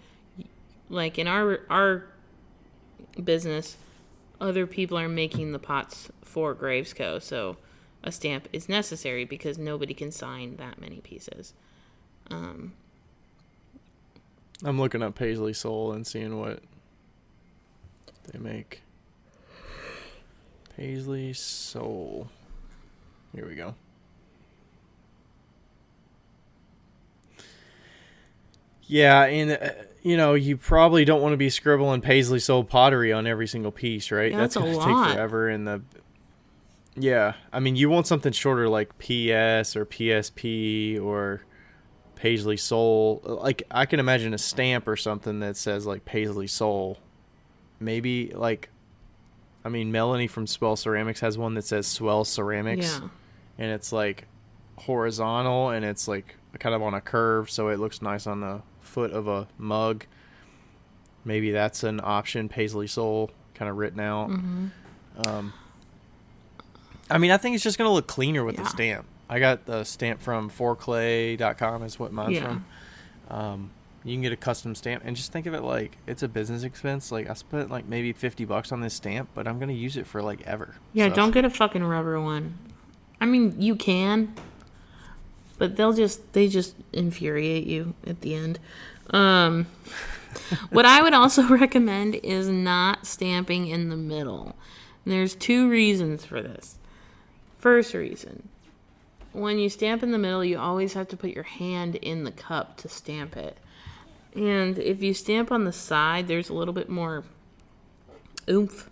Speaker 3: like, in our business, other people are making the pots for Gravesco, so a stamp is necessary because nobody can sign that many pieces.
Speaker 2: I'm looking up Paisley Soul and seeing what they make. Paisley Soul. Here we go. Yeah, and you probably don't want to be scribbling Paisley Soul pottery on every single piece, right?
Speaker 3: Yeah, that's a
Speaker 2: gonna
Speaker 3: lot.
Speaker 2: take forever. Yeah, I mean, you want something shorter like PS or PSP or Paisley Soul. Like, I can imagine a stamp or something that says like Paisley Soul. Maybe like I mean, Melanie from Swell Ceramics has one that says Swell Ceramics.
Speaker 3: Yeah.
Speaker 2: And it's like horizontal and it's like kind of on a curve, so it looks nice on the foot of a mug. Maybe that's an option. Paisley Soul kind of written out. I mean, I think it's just going to look cleaner with the stamp. I got the stamp from forclay.com is what mine's from. You can get a custom stamp and just think of it like it's a business expense. Like I spent like maybe $50 on this stamp, but I'm going to use it for like ever.
Speaker 3: Yeah,
Speaker 2: So.
Speaker 3: don't get a fucking rubber one. I mean, you can, but they just infuriate you at the end. What I would also recommend is not stamping in the middle. And there's 2 reasons for this. First reason, when you stamp in the middle, you always have to put your hand in the cup to stamp it. And if you stamp on the side, there's a little bit more oomph.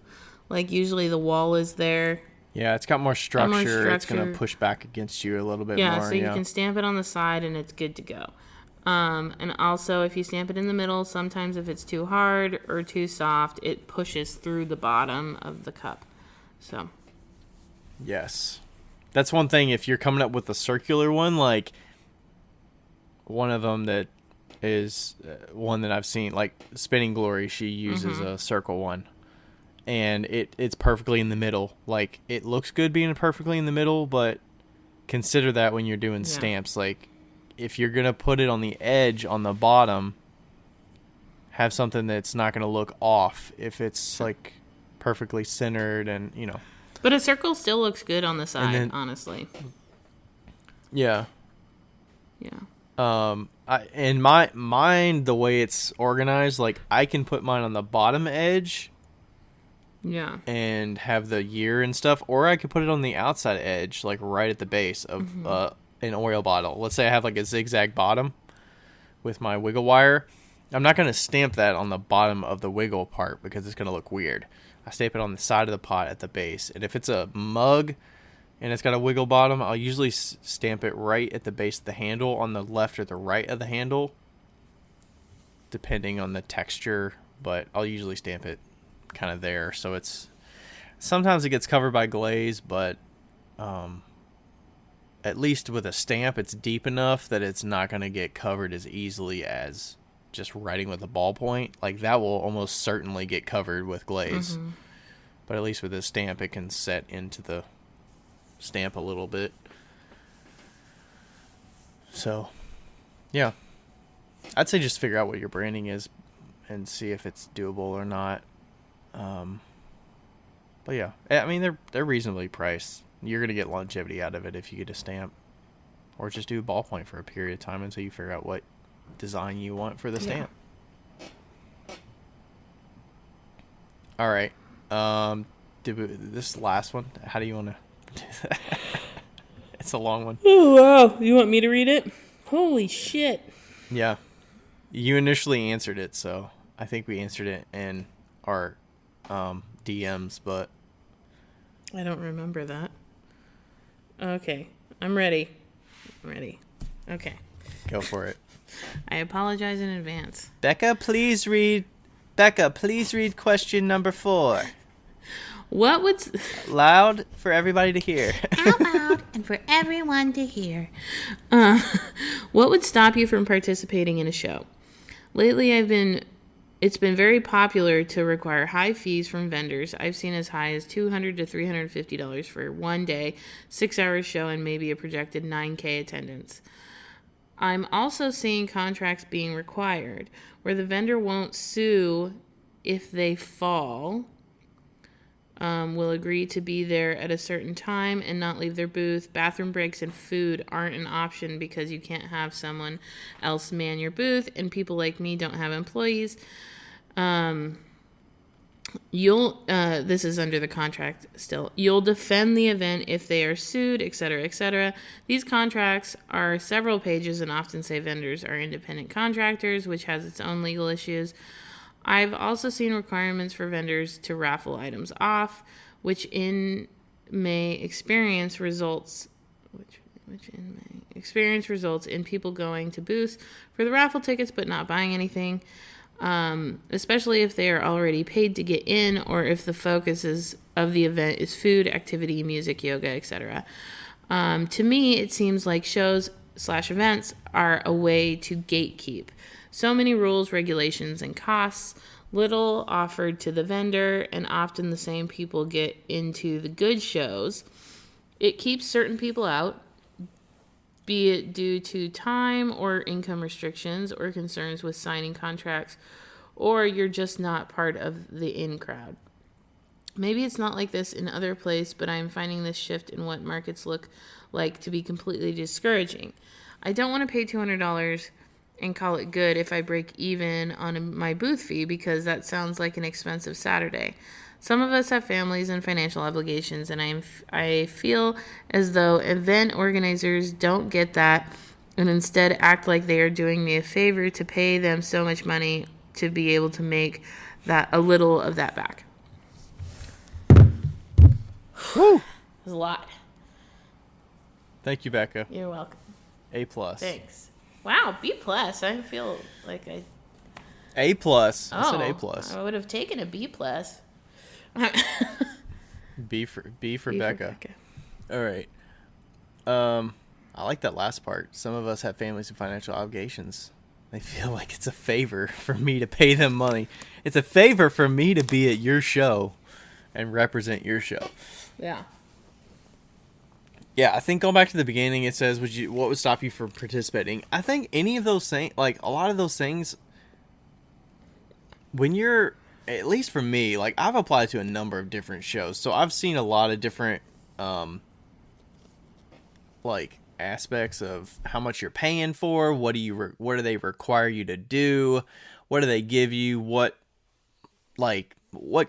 Speaker 3: Like usually the wall is there.
Speaker 2: Yeah, it's got more structure. It's going to push back against you a little bit more.
Speaker 3: Yeah, so you can stamp it on the side and it's good to go. And also, if you stamp it in the middle, sometimes if it's too hard or too soft, it pushes through the bottom of the cup. So.
Speaker 2: Yes. That's one thing. If you're coming up with a circular one, like one of them that is one that I've seen, like Spinning Glory, she uses a circle one. And it's perfectly in the middle. Like, it looks good being perfectly in the middle, but consider that when you're doing stamps. Like, if you're going to put it on the edge on the bottom, have something that's not going to look off if it's, like, perfectly centered and, you know.
Speaker 3: But a circle still looks good on the side, honestly.
Speaker 2: Yeah.
Speaker 3: Yeah.
Speaker 2: And mine, the way it's organized, like, I can put mine on the bottom edge.
Speaker 3: Yeah.
Speaker 2: And have the year and stuff, or I could put it on the outside edge, like right at the base of an oil bottle. Let's say I have like a zigzag bottom with my wiggle wire. I'm not going to stamp that on the bottom of the wiggle part because it's going to look weird. I stamp it on the side of the pot at the base. And if it's a mug and it's got a wiggle bottom, I'll usually stamp it right at the base of the handle on the left or the right of the handle, depending on the texture, but I'll usually stamp it kind of there, so it's sometimes it gets covered by glaze, but at least with a stamp it's deep enough that it's not going to get covered as easily as just writing with a ballpoint. Like that will almost certainly get covered with glaze, but at least with a stamp it can set into the stamp a little bit. So yeah, I'd say just figure out what your branding is and see if it's doable or not. But yeah, I mean, they're reasonably priced. You're going to get longevity out of it if you get a stamp, or just do a ballpoint for a period of time until you figure out what design you want for the stamp. All right. This last one, how do you want to do that? It's a long one.
Speaker 3: Oh, wow. You want me to read it? Holy shit.
Speaker 2: Yeah. You initially answered it, so I think we answered it in our DMs, but
Speaker 3: I don't remember that. Okay, I'm ready. Okay.
Speaker 2: Go for it.
Speaker 3: I apologize in advance.
Speaker 2: Becca, please read question number 4.
Speaker 3: What would...
Speaker 2: Loud for everybody to hear.
Speaker 3: Out loud and for everyone to hear. What would stop you from participating in a show? Lately, it's been very popular to require high fees from vendors. I've seen as high as $200 to $350 for one day, 6-hour show, and maybe a projected 9K attendance. I'm also seeing contracts being required where the vendor won't sue if they fall, will agree to be there at a certain time and not leave their booth. Bathroom breaks and food aren't an option because you can't have someone else man your booth, and people like me don't have employees. This is under the contract still. You'll defend the event if they are sued, etc., etc. These contracts are several pages and often say vendors are independent contractors, which has its own legal issues. I've also seen requirements for vendors to raffle items off, which in may experience results in people going to booths for the raffle tickets but not buying anything, especially if they are already paid to get in or if the focus is of the event is food, activity, music, yoga, etc. To me, it seems like shows/events are a way to gatekeep. So many rules, regulations, and costs, little offered to the vendor, and often the same people get into the good shows. It keeps certain people out, be it due to time or income restrictions or concerns with signing contracts, or you're just not part of the in crowd. Maybe it's not like this in other places, but I'm finding this shift in what markets look like to be completely discouraging. I don't want to pay $200 and call it good if I break even on my booth fee, because that sounds like an expensive Saturday. Some of us have families and financial obligations, and I feel as though event organizers don't get that and instead act like they are doing me a favor to pay them so much money to be able to make that a little of that back.
Speaker 2: Woo!
Speaker 3: There's a lot.
Speaker 2: Thank you, Becca.
Speaker 3: You're welcome.
Speaker 2: A plus.
Speaker 3: Thanks. Wow, B plus. I feel like
Speaker 2: A plus.
Speaker 3: Oh,
Speaker 2: I said A plus.
Speaker 3: I would have taken a B plus.
Speaker 2: B for
Speaker 3: B
Speaker 2: Becca. All right. I like that last part. Some of us have families and financial obligations. They feel like it's a favor for me to pay them money. It's a favor for me to be at your show and represent your show.
Speaker 3: Yeah.
Speaker 2: Yeah, I think going back to the beginning, it says, what would stop you from participating? I think any of those things, like a lot of those things, when you're, at least for me, like I've applied to a number of different shows, so I've seen a lot of different, like aspects of how much you're paying for. What do they require you to do? What do they give you? What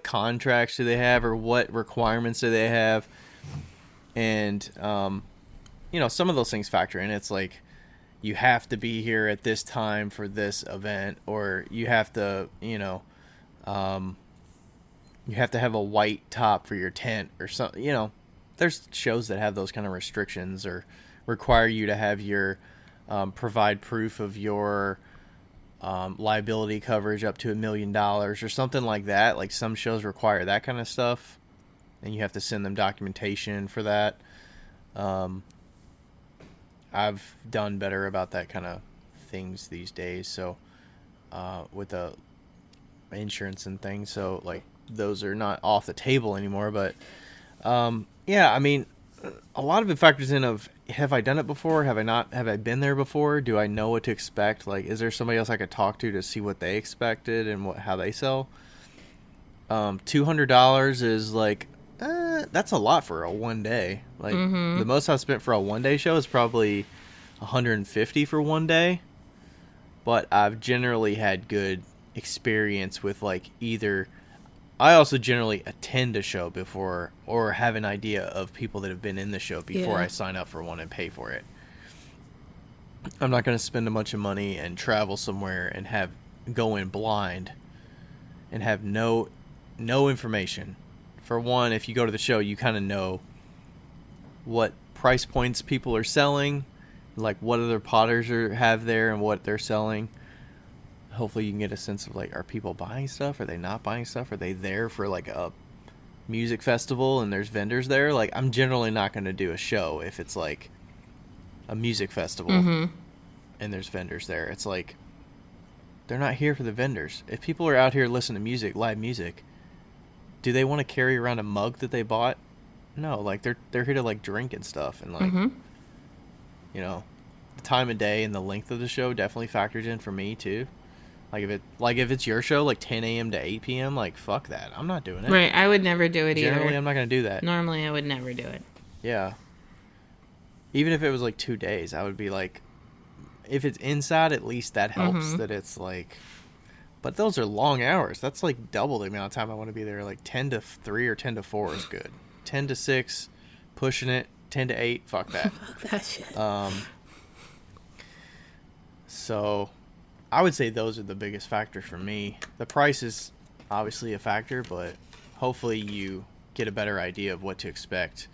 Speaker 2: contracts do they have, or what requirements do they have? And, some of those things factor in. It's like, you have to be here at this time for this event, or you have to, you have to have a white top for your tent or something. There's shows that have those kind of restrictions, or require you to have your, provide proof of your, liability coverage up to $1 million or something like that. Like some shows require that kind of stuff, and you have to send them documentation for that. I've done better about that kind of things these days. So, with the insurance and things, so like those are not off the table anymore. But, yeah, I mean, a lot of it factors in of, have I done it before? Have I not? Have I been there before? Do I know what to expect? Like, is there somebody else I could talk to see what they expected and how they sell? $200 is like, that's a lot for a one day. Like, the most I've spent for a one day show is probably $150 for one day. But I've generally had good experience with, like, either, I also generally attend a show before, or have an idea of people that have been in the show before I sign up for one and pay for it. I'm not going to spend a bunch of money and travel somewhere and go in blind and have no information. For one, if you go to the show, you kind of know what price points people are selling, like what other potters have there and what they're selling. Hopefully you can get a sense of, like, are people buying stuff? Are they not buying stuff? Are they there for, like, a music festival and there's vendors there? Like, I'm generally not going to do a show if it's, like, a music festival and there's vendors there. It's like, they're not here for the vendors. If people are out here listening to music, live music, do they want to carry around a mug that they bought? No, like, they're here to, like, drink and stuff. And, like, the time of day and the length of the show definitely factors in for me, too. Like, if it's your show, like 10 a.m. to 8 p.m., like, fuck that. I'm not doing it.
Speaker 3: Right, I would never do it either.
Speaker 2: Generally, I'm not going to do that.
Speaker 3: Normally, I would never do it.
Speaker 2: Yeah. Even if it was, like, 2 days, I would be like, if it's inside, at least that helps that it's, like, but those are long hours. That's, like, double the amount of time I want to be there. Like, 10 to 3 or 10 to 4 is good. 10 to 6, pushing it. 10 to 8, fuck that.
Speaker 3: Fuck that shit.
Speaker 2: So I would say those are the biggest factors for me. The price is obviously a factor, but hopefully you get a better idea of what to expect.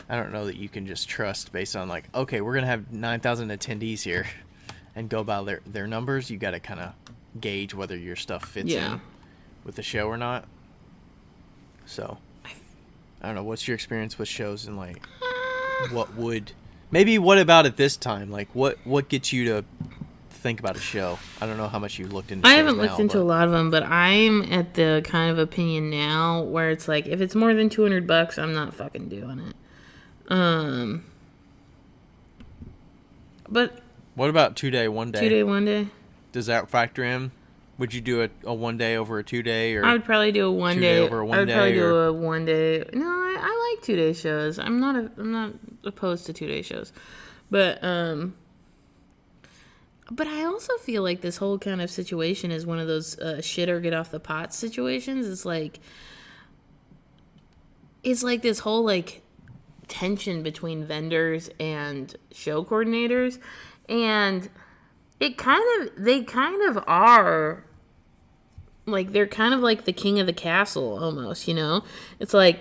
Speaker 2: I don't know that you can just trust based on, like, okay, we're going to have 9,000 attendees here and go by their numbers. You got to kind of gauge whether your stuff fits in with the show or not. So I don't know, what's your experience with shows and like what about it this time? Like what gets you to think about a show? I don't know how much you've looked into
Speaker 3: I
Speaker 2: shows
Speaker 3: haven't
Speaker 2: now,
Speaker 3: looked into
Speaker 2: but
Speaker 3: a lot of them, but I'm at the kind of opinion now where it's like, if it's more than $200, I'm not fucking doing it. But
Speaker 2: what about 2-day, 1 day?
Speaker 3: 2-day, 1 day.
Speaker 2: Does that factor in? Would you do a 1 day over a 2 day, or
Speaker 3: I would probably do a 1
Speaker 2: 2-day
Speaker 3: day
Speaker 2: over a 1
Speaker 3: I would
Speaker 2: day,
Speaker 3: probably do
Speaker 2: or-
Speaker 3: a 1 day. No, I like 2-day shows. I'm not opposed to 2-day shows, but I also feel like this whole kind of situation is one of those shit or get off the pot situations. It's like this whole like tension between vendors and show coordinators, and they kind of are like, they're kind of like the king of the castle almost, you know? It's like,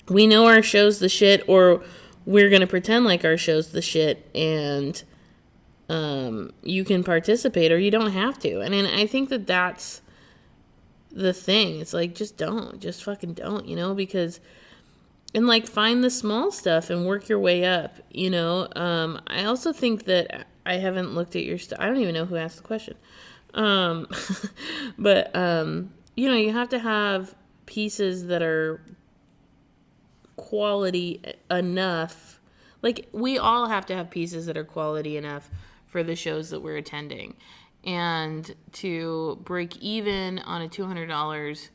Speaker 3: we know our show's the shit, or we're going to pretend like our show's the shit, and you can participate or you don't have to. And I think that that's the thing. It's like, just fucking don't, you know? Because, and like, find the small stuff and work your way up, you know? I also think that I haven't looked at your stuff. I don't even know who asked the question. But, you know, you have to have pieces that are quality enough. Like, we all have to have pieces that are quality enough for the shows that we're attending. And to break even on a $200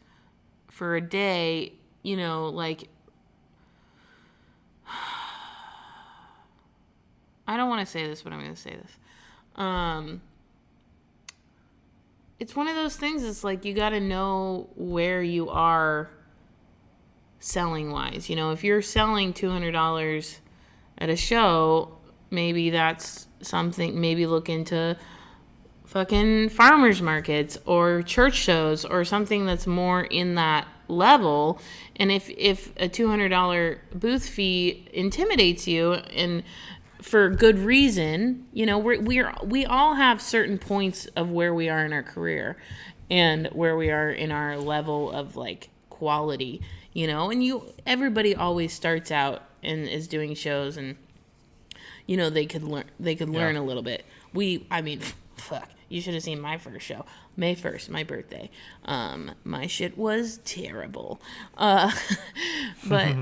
Speaker 3: for a day, you know, like, I don't want to say this, but I'm going to say this. It's one of those things. It's like, you got to know where you are selling wise. You know, if you're selling $200 at a show, maybe that's something. Maybe look into fucking farmers markets or church shows or something that's more in that level. And if a $200 booth fee intimidates you, and for good reason, you know, we all have certain points of where we are in our career and where we are in our level of like quality, you know, and everybody always starts out and is doing shows, and you know, they could learn a little bit. Fuck, you should have seen my first show, May 1st, my birthday. My shit was terrible. But,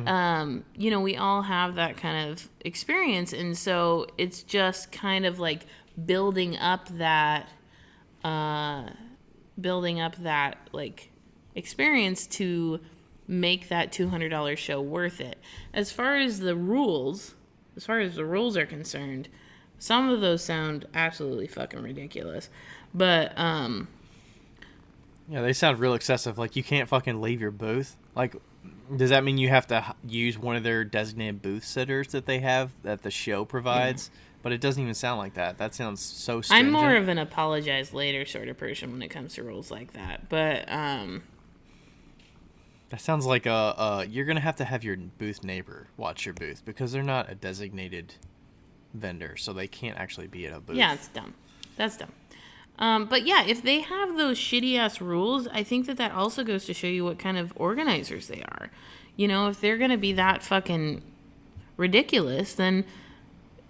Speaker 3: you know, we all have that kind of experience. And so it's just kind of like building up that like experience to make that $200 show worth it. As far as the rules are concerned, some of those sound absolutely fucking ridiculous. But,
Speaker 2: yeah, they sound real excessive. Like, you can't fucking leave your booth. Like, does that mean you have to use one of their designated booth sitters that they have that the show provides? Yeah. But it doesn't even sound like that. That sounds so stringent.
Speaker 3: I'm more of an apologize later sort of person when it comes to rules like that. But,
Speaker 2: that sounds like you're going to have your booth neighbor watch your booth, because they're not a designated vendor, so they can't actually be at a booth.
Speaker 3: Yeah, it's dumb. That's dumb. But yeah, if they have those shitty ass rules, I think that also goes to show you what kind of organizers they are. You know, if they're gonna be that fucking ridiculous, then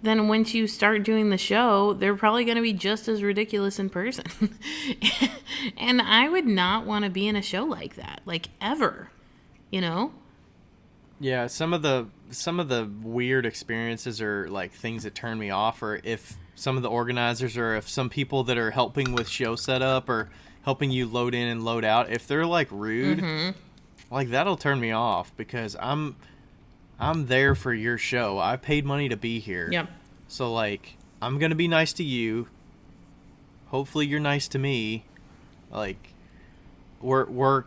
Speaker 3: once you start doing the show, they're probably gonna be just as ridiculous in person. And I would not want to be in a show like that, like, ever. You know?
Speaker 2: Yeah, some of the weird experiences are like things that turn me off, or if some of the organizers, or if some people that are helping with show setup or helping you load in and load out, if they're like rude, like, that'll turn me off, because I'm there for your show. I paid money to be here.
Speaker 3: Yep.
Speaker 2: So like, I'm gonna be nice to you. Hopefully you're nice to me. Like, we're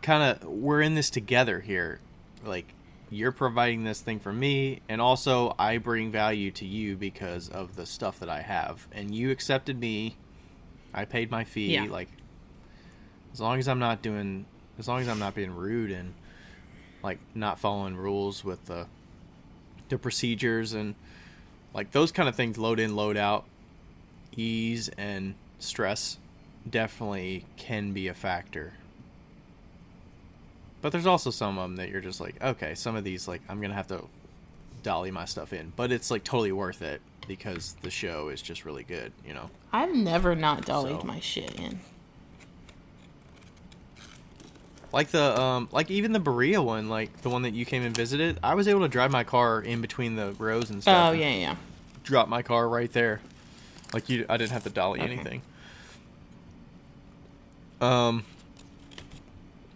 Speaker 2: in this together here. Like, you're providing this thing for me, and also I bring value to you because of the stuff that I have, and you accepted me. I paid my fee.
Speaker 3: Yeah.
Speaker 2: Like, as long as I'm not being rude and like not following rules with the procedures, and like those kind of things, load in, load out, ease and stress definitely can be a factor. But there's also some of them that you're just like, okay, some of these, like, I'm going to have to dolly my stuff in. But it's, like, totally worth it because the show is just really good, you know?
Speaker 3: I've never not dollied my shit in.
Speaker 2: Like like even the Berea one, like the one that you came and visited, I was able to drive my car in between the rows and stuff.
Speaker 3: Oh, yeah.
Speaker 2: Drop my car right there. Like I didn't have to dolly anything.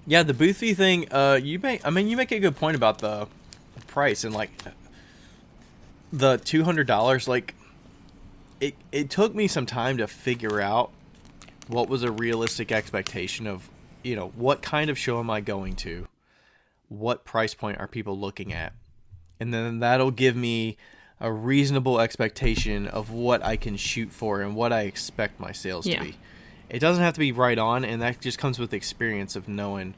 Speaker 2: Yeah, the booth fee thing, you make a good point about the price and like the $200, like it took me some time to figure out what was a realistic expectation of, you know, what kind of show am I going to? What price point are people looking at? And then that'll give me a reasonable expectation of what I can shoot for and what I expect my sales to be. It doesn't have to be right on, and that just comes with the experience of knowing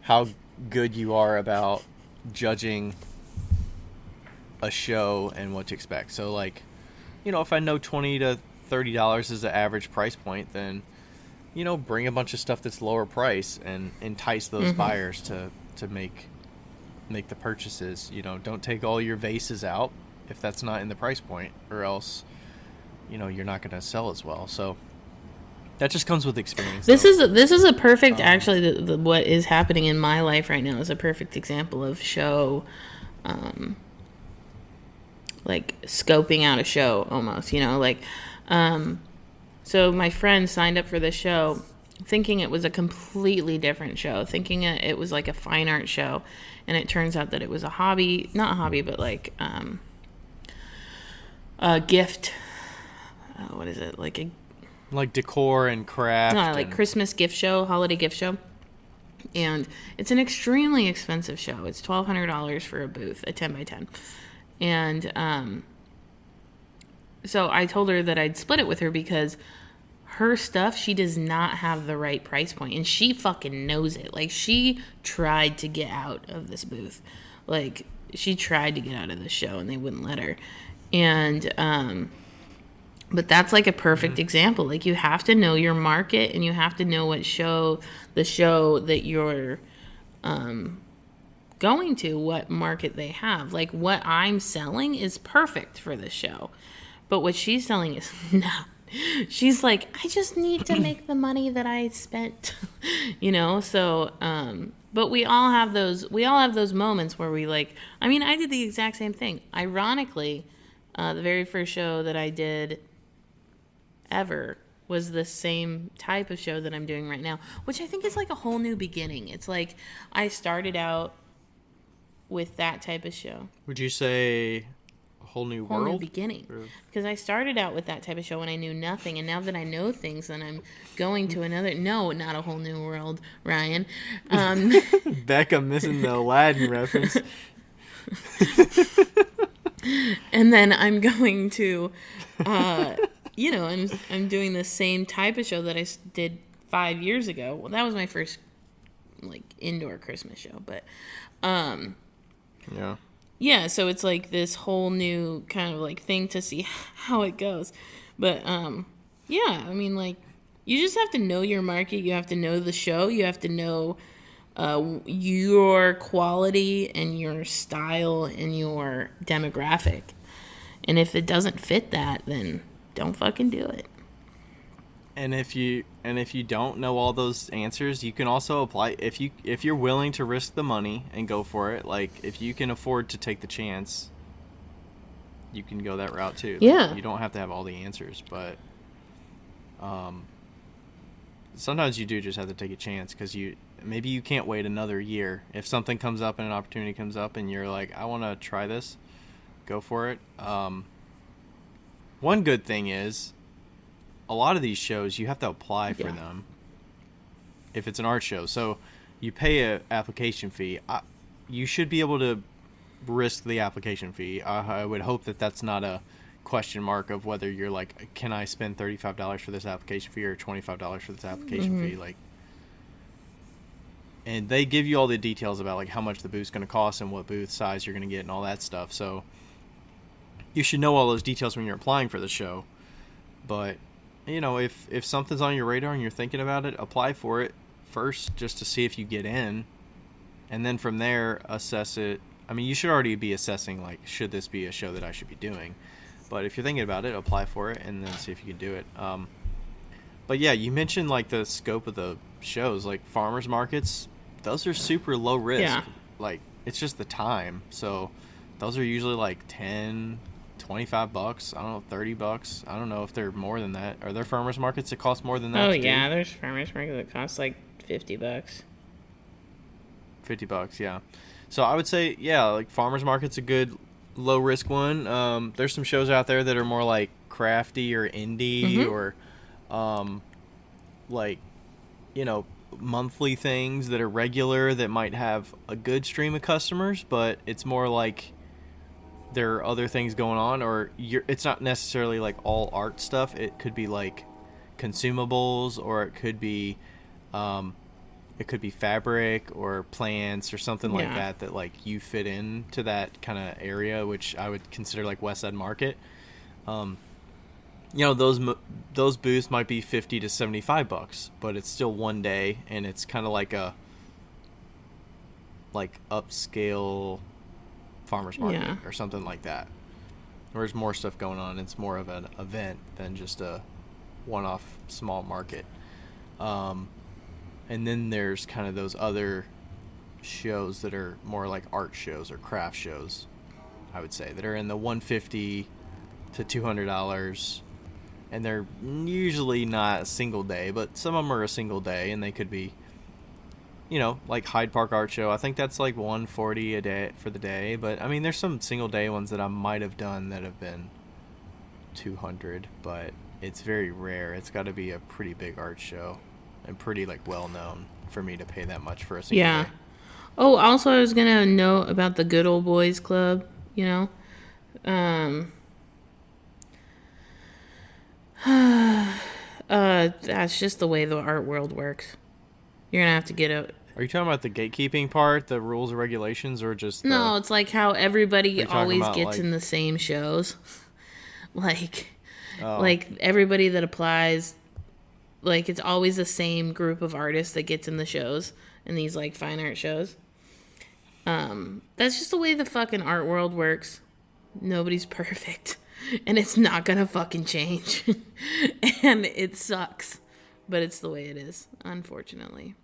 Speaker 2: how good you are about judging a show and what to expect. So, like, you know, if I know $20 to $30 is the average price point, then, you know, bring a bunch of stuff that's lower price and entice those buyers to make the purchases. You know, don't take all your vases out if that's not in the price point, or else, you know, you're not going to sell as well. So that just comes with experience.
Speaker 3: This is a perfect, actually, what is happening in my life right now is a perfect example of show, like scoping out a show almost, you know, like, so my friend signed up for this show thinking it was a completely different show, thinking it was like a fine art show. And it turns out that it was not a hobby, but like, a gift. What is it?
Speaker 2: Like decor and craft.
Speaker 3: No, like Christmas gift show, holiday gift show. And it's an extremely expensive show. It's $1,200 for a booth, a 10 by 10. And so I told her that I'd split it with her because her stuff, she does not have the right price point. And she fucking knows it. Like, she tried to get out of this booth. Like, she tried to get out of the show and they wouldn't let her. And, but that's like a perfect example. Like, you have to know your market and you have to know the show that you're going to, what market they have. Like, what I'm selling is perfect for this show. But what she's selling is not. She's like, I just need to make the money that I spent, you know? So, but we all have those moments where we like, I mean, I did the exact same thing. Ironically, the very first show that I did ever was the same type of show that I'm doing right now, which I think is like a whole new beginning. It's like I started out with that type of show.
Speaker 2: Would you say a whole new world?
Speaker 3: Whole new beginning. Because I started out with that type of show when I knew nothing, and now that I know things, then I'm going to another. No, not a whole new world, Ryan.
Speaker 2: Becca missing the Aladdin reference.
Speaker 3: And then I'm going to, you know, I'm doing the same type of show that I did 5 years ago. Well, that was my first, like, indoor Christmas show. But,
Speaker 2: yeah.
Speaker 3: Yeah, so it's like this whole new kind of, like, thing to see how it goes. But, yeah, I mean, like, you just have to know your market. You have to know the show. You have to know your quality and your style and your demographic. And if it doesn't fit that, then don't fucking do it.
Speaker 2: And if you don't know all those answers, you can also apply if you're willing to risk the money and go for it. Like, if you can afford to take the chance, you can go that route too.
Speaker 3: Yeah.
Speaker 2: Like, you don't have to have all the answers, but sometimes you do just have to take a chance because maybe you can't wait another year. If something comes up and an opportunity comes up and you're like, I want to try this, go for it. One good thing is, a lot of these shows, you have to apply for them if it's an art show. So you pay an application fee. You should be able to risk the application fee. I would hope that that's not a question mark of whether you're like, can I spend $35 for this application fee or $25 for this application fee? Like, and they give you all the details about like how much the booth's going to cost and what booth size you're going to get and all that stuff. So you should know all those details when you're applying for the show. But, you know, if something's on your radar and you're thinking about it, apply for it first just to see if you get in. and then from there assess it. I mean, you should already be assessing, like, should this be a show that I should be doing? But if you're thinking about it, apply for it and then see if you can do it. But yeah, you mentioned like the scope of the shows, like farmers markets. Those are super low risk.
Speaker 3: Yeah.
Speaker 2: Like, it's just the time. So those are usually like 10, $25. I don't know, $30. I don't know if they're more than that. Are there farmers markets that cost more than that?
Speaker 3: Oh yeah, there's farmers market that costs like $50.
Speaker 2: $50, yeah. So I would say, yeah, like farmers market's a good low risk one. There's some shows out there that are more like crafty or indie or like, you know, monthly things that are regular that might have a good stream of customers, but it's more like there are other things going on, or it's not necessarily like all art stuff. It could be like consumables, or it could be fabric or plants or something like that like you fit into that kind of area, which I would consider like West Side Market. You know, those booths might be $50 to $75, but it's still one day, and it's kind of like a upscale farmers market or something like that. There's more stuff going on. It's more of an event than just a one-off small market. And then there's kind of those other shows that are more like art shows or craft shows, I would say, that are in the $150 to $200. And they're usually not a single day, but some of them are a single day, and they could be, you know, like Hyde Park Art Show. I think that's like $140 a day for the day. But I mean, there's some single day ones that I might have done that have been $200, but it's very rare. It's got to be a pretty big art show and pretty like well known for me to pay that much for a single day.
Speaker 3: Oh, also I was gonna note about the Good Old Boys Club. You know, that's just the way the art world works. You're gonna have to get a.
Speaker 2: Are you talking about the gatekeeping part, the rules and regulations, or just
Speaker 3: No, it's like how everybody always
Speaker 2: about,
Speaker 3: gets
Speaker 2: like...
Speaker 3: in the same shows. like everybody that applies, like it's always the same group of artists that gets in the shows, in these like fine art shows. That's just the way the fucking art world works. Nobody's perfect. And it's not gonna fucking change. And it sucks. But it's the way it is, unfortunately.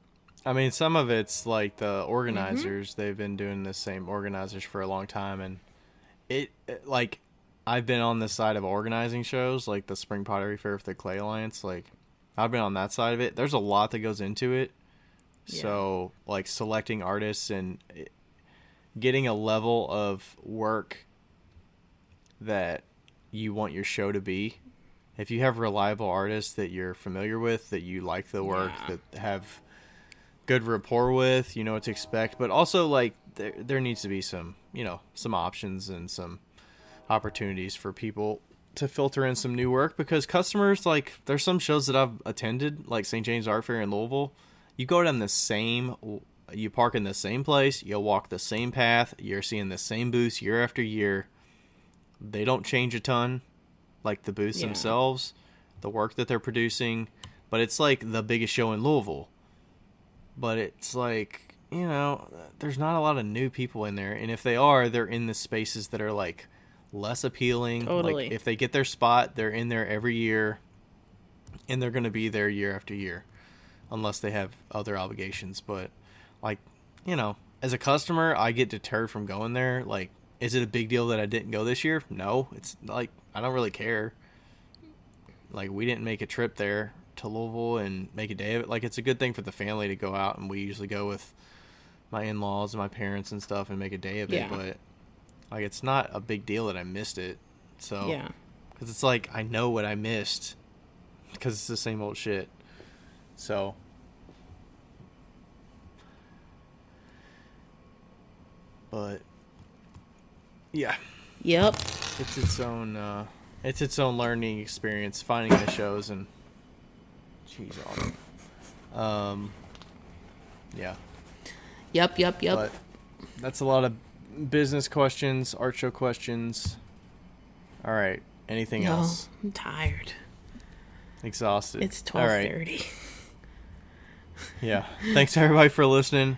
Speaker 2: I mean, some of it's like the organizers. They've been doing the same organizers for a long time. And it like, I've been on the side of organizing shows, like the Spring Pottery Fair with the Clay Alliance. Like, I've been on that side of it. There's a lot that goes into it. Yeah. So, like, selecting artists and getting a level of work that you want your show to be. If you have reliable artists that you're familiar with, that you like the work, that have good rapport with, you know what to expect. But also, like, there needs to be some, you know, some options and some opportunities for people to filter in some new work, because customers, like, there's some shows that I've attended, like St. James Art Fair in Louisville. You go down you park in the same place, you'll walk the same path, you're seeing the same booths year after year. They don't change a ton, like the booths themselves, the work that they're producing, but it's like the biggest show in Louisville. But it's like, you know, there's not a lot of new people in there, and if they are, they're in the spaces that are like less appealing.
Speaker 3: Totally.
Speaker 2: Like, if they get their spot, they're in there every year, and they're going to be there year after year, unless they have other obligations. But, like, you know, as a customer, I get deterred from going there. Like, is it a big deal that I didn't go this year? No, it's like, I don't really care. Like, we didn't make a trip there to Louisville and make a day of it. Like, it's a good thing for the family to go out, and we usually go with my in-laws and my parents and stuff and make a day of it. But, like, it's not a big deal that I missed it. So, because it's like, I know what I missed because it's the same old shit. So, but yeah.
Speaker 3: Yep.
Speaker 2: It's its own learning experience, finding the shows. And jeez, yeah.
Speaker 3: Yep.
Speaker 2: But that's a lot of business questions, art show questions. All right. Anything else?
Speaker 3: I'm tired.
Speaker 2: Exhausted.
Speaker 3: It's 12:30.
Speaker 2: Yeah. Thanks everybody for listening.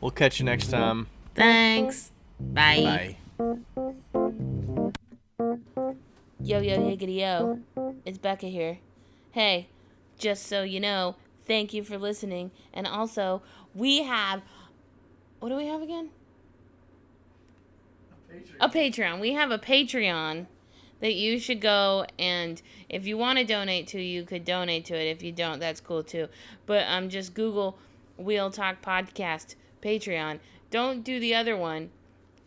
Speaker 2: We'll catch you next time.
Speaker 3: Thanks. Bye.
Speaker 2: Bye.
Speaker 3: Yo, higgity, yo. It's Becca here. Hey, just so you know, thank you for listening. And also, we have... What do we have again? A Patreon. We have a Patreon that you should go, and if you want to donate to, you could donate to it. If you don't, that's cool too. But just Google Wheel Talk Podcast Patreon. Don't do the other one,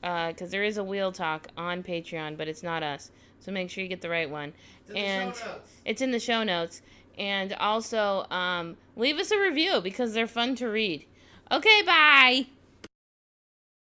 Speaker 3: because there is a Wheel Talk on Patreon, but it's not us. So make sure you get the right one. It's in the show notes. And also, leave us a review because they're fun to read. Okay, bye!